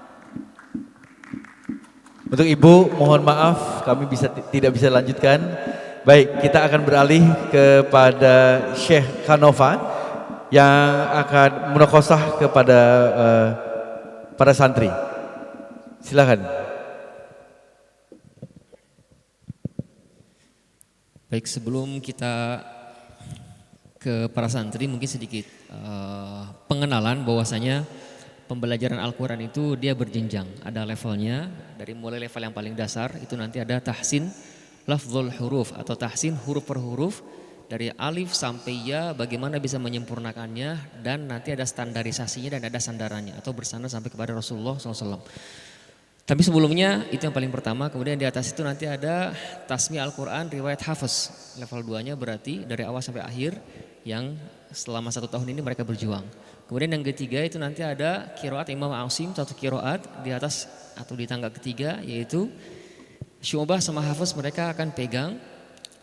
S2: Untuk Ibu, mohon maaf kami tidak bisa lanjutkan. Baik, kita akan beralih kepada Syekh Kanova yang akan munakosah kepada para santri. Silakan.
S9: Baik, sebelum kita ke para santri mungkin sedikit pengenalan bahwasanya pembelajaran Al-Quran itu dia berjenjang, ada levelnya. Dari mulai level yang paling dasar itu nanti ada tahsin lafzul huruf atau tahsin huruf per huruf dari alif sampai ya, bagaimana bisa menyempurnakannya, dan nanti ada standarisasinya dan ada sandarannya atau bersandar sampai kepada Rasulullah SAW. Tapi sebelumnya itu yang paling pertama. Kemudian di atas itu nanti ada tasmi Al-Quran riwayat hafaz, level 2-nya berarti dari awal sampai akhir yang selama 1 tahun ini mereka berjuang. Kemudian yang ketiga itu nanti ada kiroat Imam Asim, 1 kiroat di atas atau di tangga ketiga, yaitu Syu'bah sama Hafiz mereka akan pegang.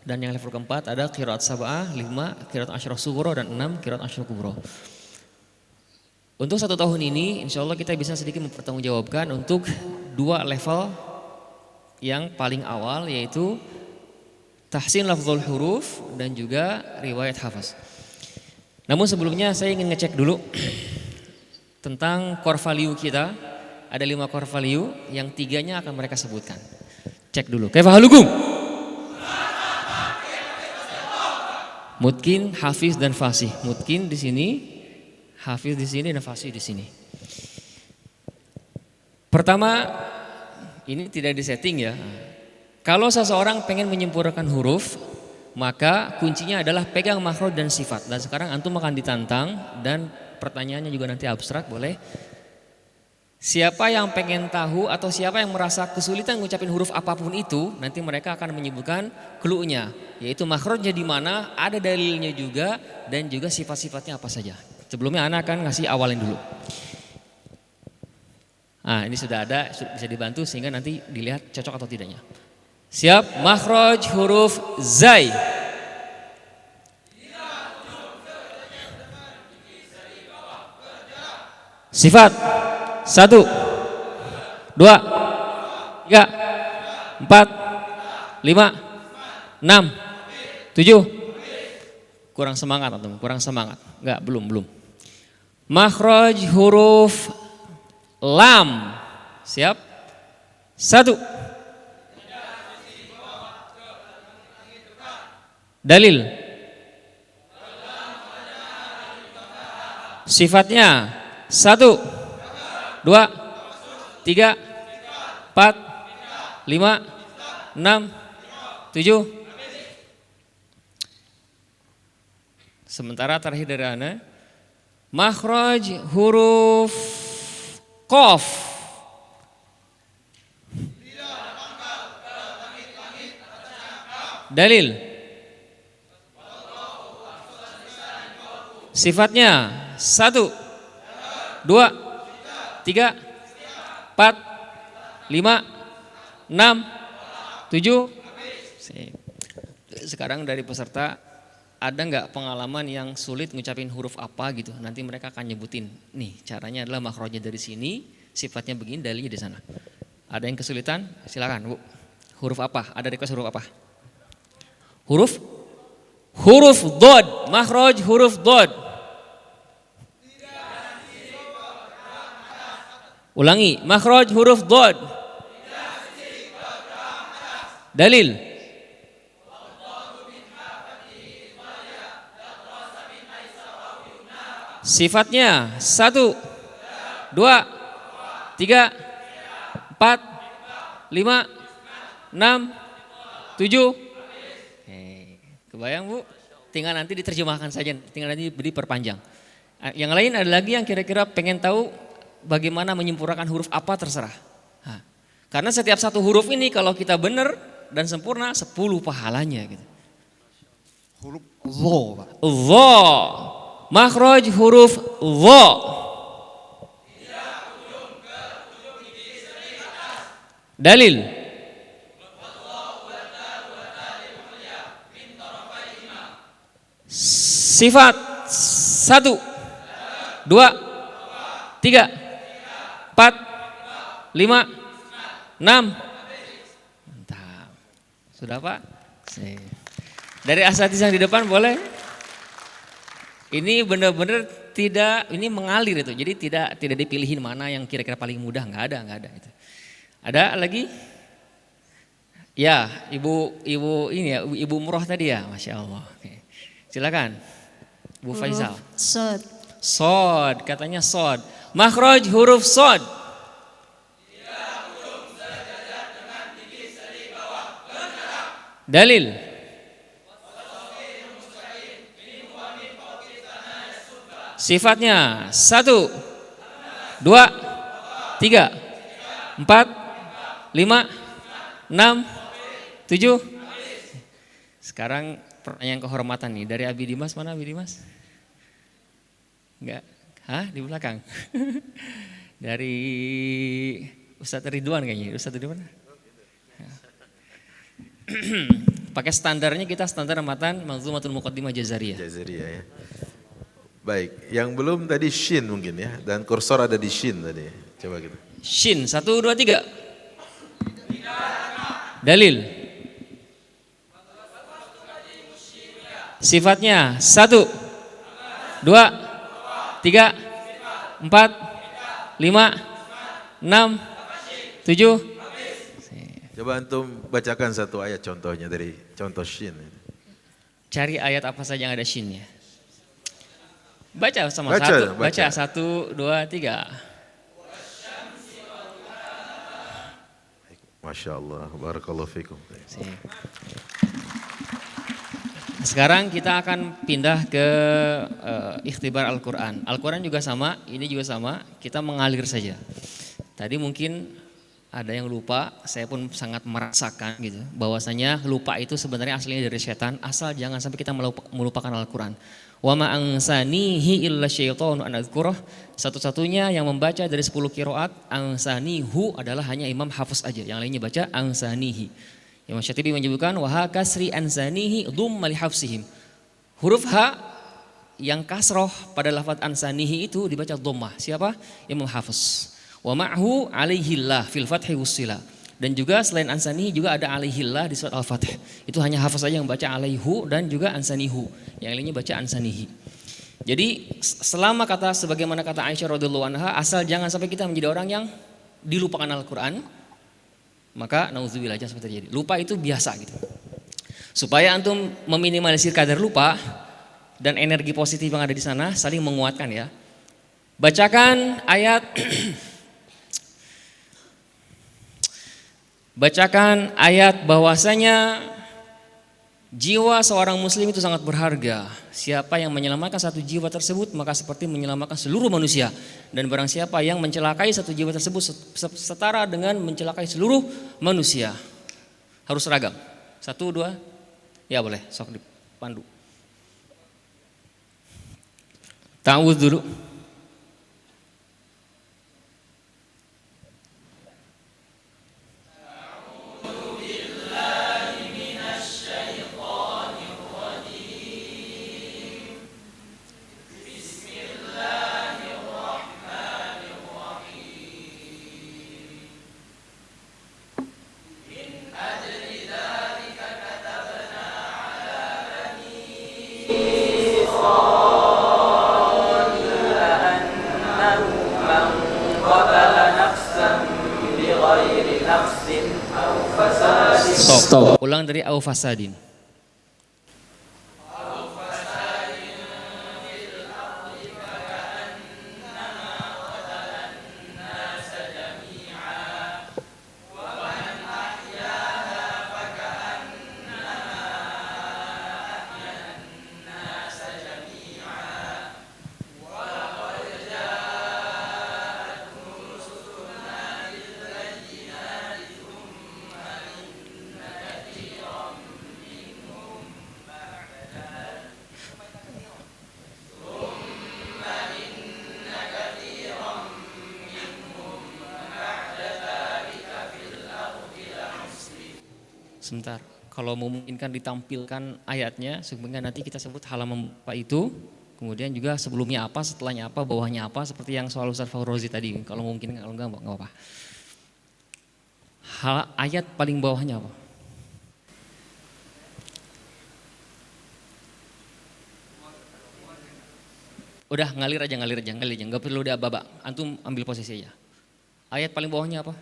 S9: Dan yang level keempat ada kiroat Sab'ah, 5 kiroat Asyrah Sughra dan 6 kiroat Asyrah Kubra. Untuk 1 tahun ini insya Allah kita bisa sedikit mempertanggungjawabkan untuk 2 level yang paling awal, yaitu tahsin lafzul huruf dan juga riwayat hafaz. Namun sebelumnya saya ingin ngecek dulu tentang core value kita. Ada 5 core value yang 3-nya akan mereka sebutkan. Cek dulu. Kaifa halukum? Mutkin, hafiz dan fasih. Mutkin di sini, hafiz di sini dan fasih di sini. Pertama, ini tidak disetting ya. Kalau seseorang pengen menyempurnakan huruf, maka kuncinya adalah pegang makhraj dan sifat. Dan sekarang antum akan ditantang dan pertanyaannya juga nanti abstrak, boleh. Siapa yang pengen tahu atau siapa yang merasa kesulitan ngucapin huruf apapun itu, nanti mereka akan menyebutkan clue-nya, yaitu makhrajnya di mana, ada dalilnya juga, dan juga sifat-sifatnya apa saja. Sebelumnya Ana akan ngasih awalin dulu. Nah, ini sudah ada, bisa dibantu sehingga nanti dilihat cocok atau tidaknya. Siap, makhraj huruf zai. Sifat 1, 2, 3, 4, 5, 6, 7. Kurang semangat atau kurang semangat? Enggak, belum. Makhraj huruf lam. Siap? 1, 2, Dalil. Sifatnya 1, 2, 3, 4, 5, 6, 7. Sementara terakhir dari ana, makhraj huruf qaf. Dalil. Sifatnya 1, 2, 3, 4, 5, 6, 7. Sekarang dari peserta ada nggak pengalaman yang sulit ngucapin huruf apa gitu? Nanti mereka akan nyebutin. Nih caranya adalah makhrajnya dari sini, sifatnya begini, dalilnya di sana. Ada yang kesulitan? Silakan Bu. Huruf apa? Ada request huruf apa? Huruf dhad, makhraj huruf dhad. Ulangi, makhraj huruf dhad. Dalil. Sifatnya 1, 2, 3, 4, 5, 6, 7. Kebayang Bu? Tinggal nanti diterjemahkan saja, tinggal nanti diperpanjang. Yang lain ada lagi yang kira-kira pengen tahu bagaimana menyempurnakan huruf apa, terserah. Nah, karena setiap satu huruf ini kalau kita benar dan sempurna 10 pahalanya gitu.
S18: Huruf dha, Pak.
S9: Dha. Makhraj huruf dha. Dalil. Sifat 1, 2, 3, 4, 5, 6. Mantap. Sudah Pak? Dari asatidz yang di depan boleh? Ini benar-benar tidak, ini mengalir itu. Jadi tidak dipilihin mana yang kira-kira paling mudah, nggak ada itu. Ada lagi? Ya, ibu ini ya, ibu Murah tadi ya, Masya Allah. Oke. Silakan, Bu Faisal.
S12: Sod.
S9: Sod, katanya sod. Makhraj huruf sod. Dalil. Sifatnya 1, 2, 3, 4, 5, 6, 7. Sekarang pertanyaan kehormatan nih dari Abi Dimas. Mana Abi Dimas? Enggak? Hah? Di belakang? Dari Ustadz Ridwan kayaknya. Ustadz Ridwan? Pakai standarnya kita standar matan Manzumatul Muqaddimah Jazariyah.
S14: Jazariyah ya. Baik, yang belum tadi shin mungkin ya, dan kursor ada di shin tadi. Coba kita.
S9: Shin 1, 2, 3. Dalil. Sifatnya 1, 2, 3, 4, 5, 6, 7.
S14: Coba antum bacakan satu ayat contohnya dari contoh shin.
S9: Cari ayat apa saja yang ada shinnya. Baca sama-sama. Baca 1, 2, 3.
S14: Masya Allah, barakallahu fikum.
S9: Sekarang kita akan pindah ke ikhtibar Al-Quran. Al-Quran juga sama, ini juga sama, kita mengalir saja. Tadi mungkin ada yang lupa, saya pun sangat merasakan gitu, bahwasanya lupa itu sebenarnya aslinya dari setan, asal jangan sampai kita melupakan Al-Quran. Wa ma ansanihi illa syaitanu an adzkurah. Satu-satunya yang membaca dari 10 qiraat ansanihu adalah hanya Imam Hafiz aja, yang lainnya baca ansanihi. Imam Syatibi menyebutkan wa ha kasri ansanihi dhumma li hafsihim. Huruf ha yang kasroh pada lafaz ansanihi itu dibaca dhammah. Siapa? Imam Hafiz. Wa ma'hu alaihillah fil fathi wassila. Dan juga selain ansanihi juga ada alaihillah di surat Al-Fatih. Itu hanya hafaz saja yang baca alaihu dan juga ansanihu. Yang lainnya baca ansanihi. Jadi selama kata sebagaimana kata Aisyah radhiyallahu anha, asal jangan sampai kita menjadi orang yang dilupakan Al-Quran, maka nauzubillah jangan sampai terjadi. Lupa itu biasa gitu.
S6: Supaya antum meminimalisir kadar lupa dan energi positif yang ada di sana saling menguatkan ya. Bacakan ayat bahwasanya jiwa seorang muslim itu sangat berharga. Siapa yang menyelamatkan satu jiwa tersebut maka seperti menyelamatkan seluruh manusia. Dan barang siapa yang mencelakai satu jiwa tersebut setara dengan mencelakai seluruh manusia. Harus seragam. 1, 2, ya boleh, sok dipandu. Ta'awudz dulu. Stop. Ulang dari au fasadin. Sebentar, kalau memungkinkan ditampilkan ayatnya, sehingga nanti kita sebut halaman apa itu, kemudian juga sebelumnya apa, setelahnya apa, bawahnya apa, seperti yang soal Ustaz Faurozi tadi. Kalau mungkin, kalau enggak apa-apa. Ayat paling bawahnya apa? Udah ngalir aja, nggak perlu diaba-aba. Antum ambil posisi aja. Ayat paling bawahnya apa?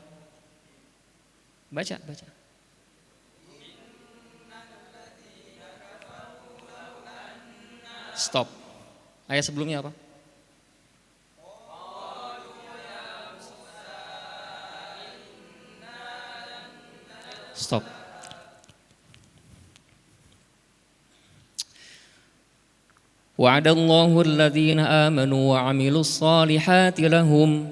S6: Baca. Stop. Ayat sebelumnya apa? Stop. Wa'adallahu alladhina amanu wa 'amilus salihati lahum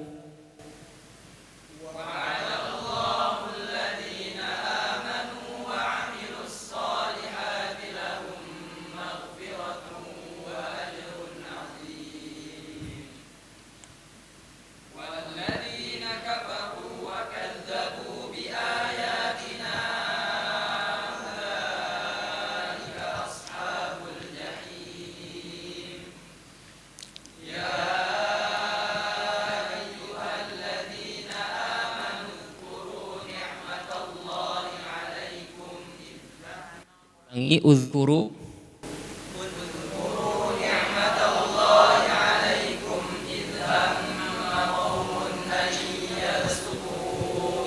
S6: uzkuru
S12: ni'matallahi 'alaikum idh hamma qaumun an yabsutu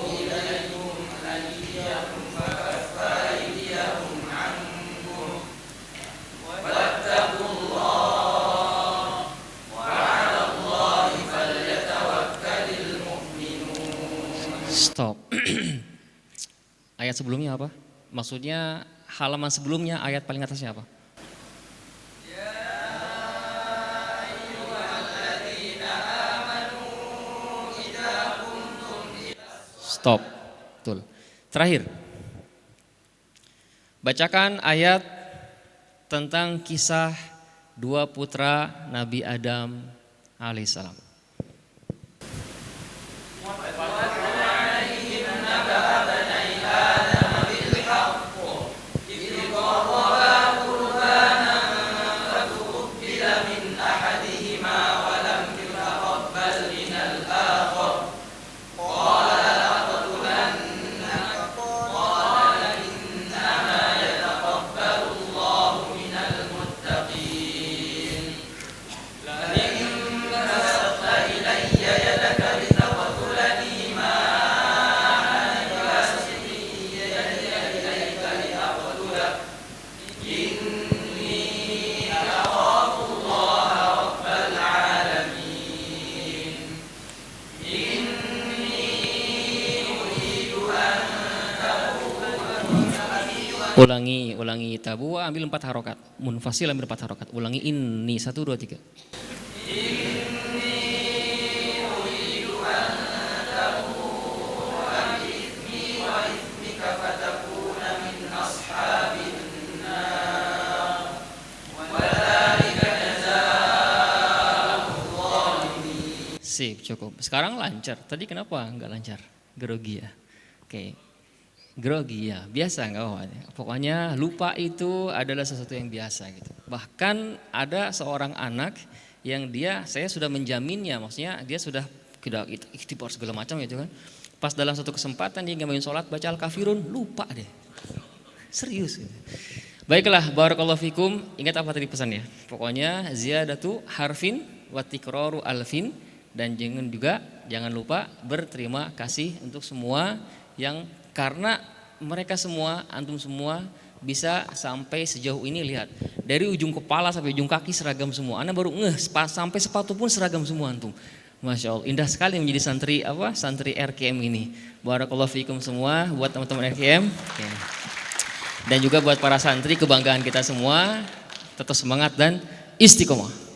S12: ilaykum aydiyahum fakaffa aydiyahum 'ankum wattaqullaha wa 'alallahi falyatawakkalul mu'minun.
S6: Stop. Ayat sebelumnya apa? Maksudnya halaman sebelumnya ayat paling atasnya apa? Stop. Betul. Terakhir. Bacakan ayat tentang kisah dua putra Nabi Adam alaihissalam.
S9: Ulangi tabu ambil 4 harokat. Munfasil ambil 4 harokat. Ulangi ini 1 2 3. Sip, cukup. Sekarang lancar. Tadi kenapa nggak lancar? Grogi ya. Oke. Grogi ya, biasa nggak apa-apa. Pokoknya lupa itu adalah sesuatu yang biasa gitu. Bahkan ada seorang anak yang saya sudah menjaminnya, maksudnya dia sudah ikhtibar segala macam gitu kan. Pas dalam satu kesempatan dia ngamain sholat baca Al-Kafirun, lupa deh. Serius gitu. Baiklah, barakallahu fikum. Ingat apa tadi pesannya? Pokoknya ziyadatu harfin wa tikraru alfin. Dan jangan lupa berterima kasih untuk semua yang karena mereka semua, antum semua bisa sampai sejauh ini. Lihat dari ujung kepala sampai ujung kaki seragam semua. Anda baru sampai sepatu pun seragam semua antum. Masya Allah, indah sekali menjadi santri RKM ini. Barakallahu fikum semua buat teman-teman RKM. Dan juga buat para santri, kebanggaan kita semua. Tetap semangat dan istiqomah.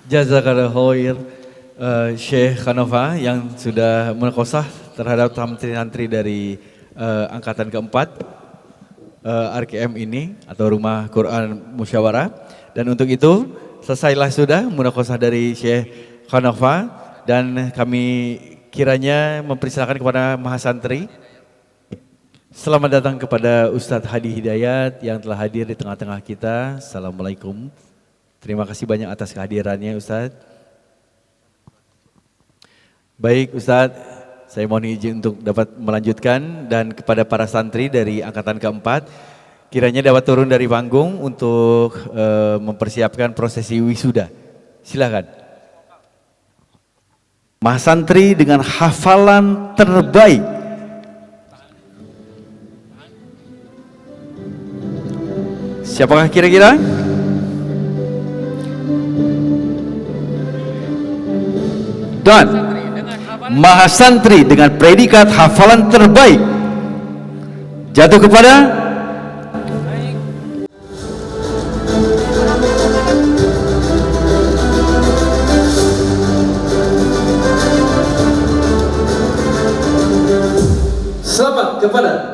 S2: Jazakallahu khair Syekh Khanova yang sudah menekosah terhadap santri-santri dari angkatan keempat RKM ini atau Rumah Quran Musyawarah. Dan untuk itu selesailah sudah munakosah dari Syekh Khanova dan kami kiranya mempersilakan kepada Mahasantri. Selamat datang kepada Ustadz Hadi Hidayat yang telah hadir di tengah-tengah kita. Assalamualaikum. Terima kasih banyak atas kehadirannya Ustadz. Baik Ustadz, saya mohon izin untuk dapat melanjutkan dan kepada para santri dari angkatan keempat, kiranya dapat turun dari panggung untuk mempersiapkan prosesi wisuda. Silakan. Mahasantri dengan hafalan terbaik. Siapakah kira-kira? Dan Mahasantri dengan predikat hafalan terbaik jatuh kepada selamat kepada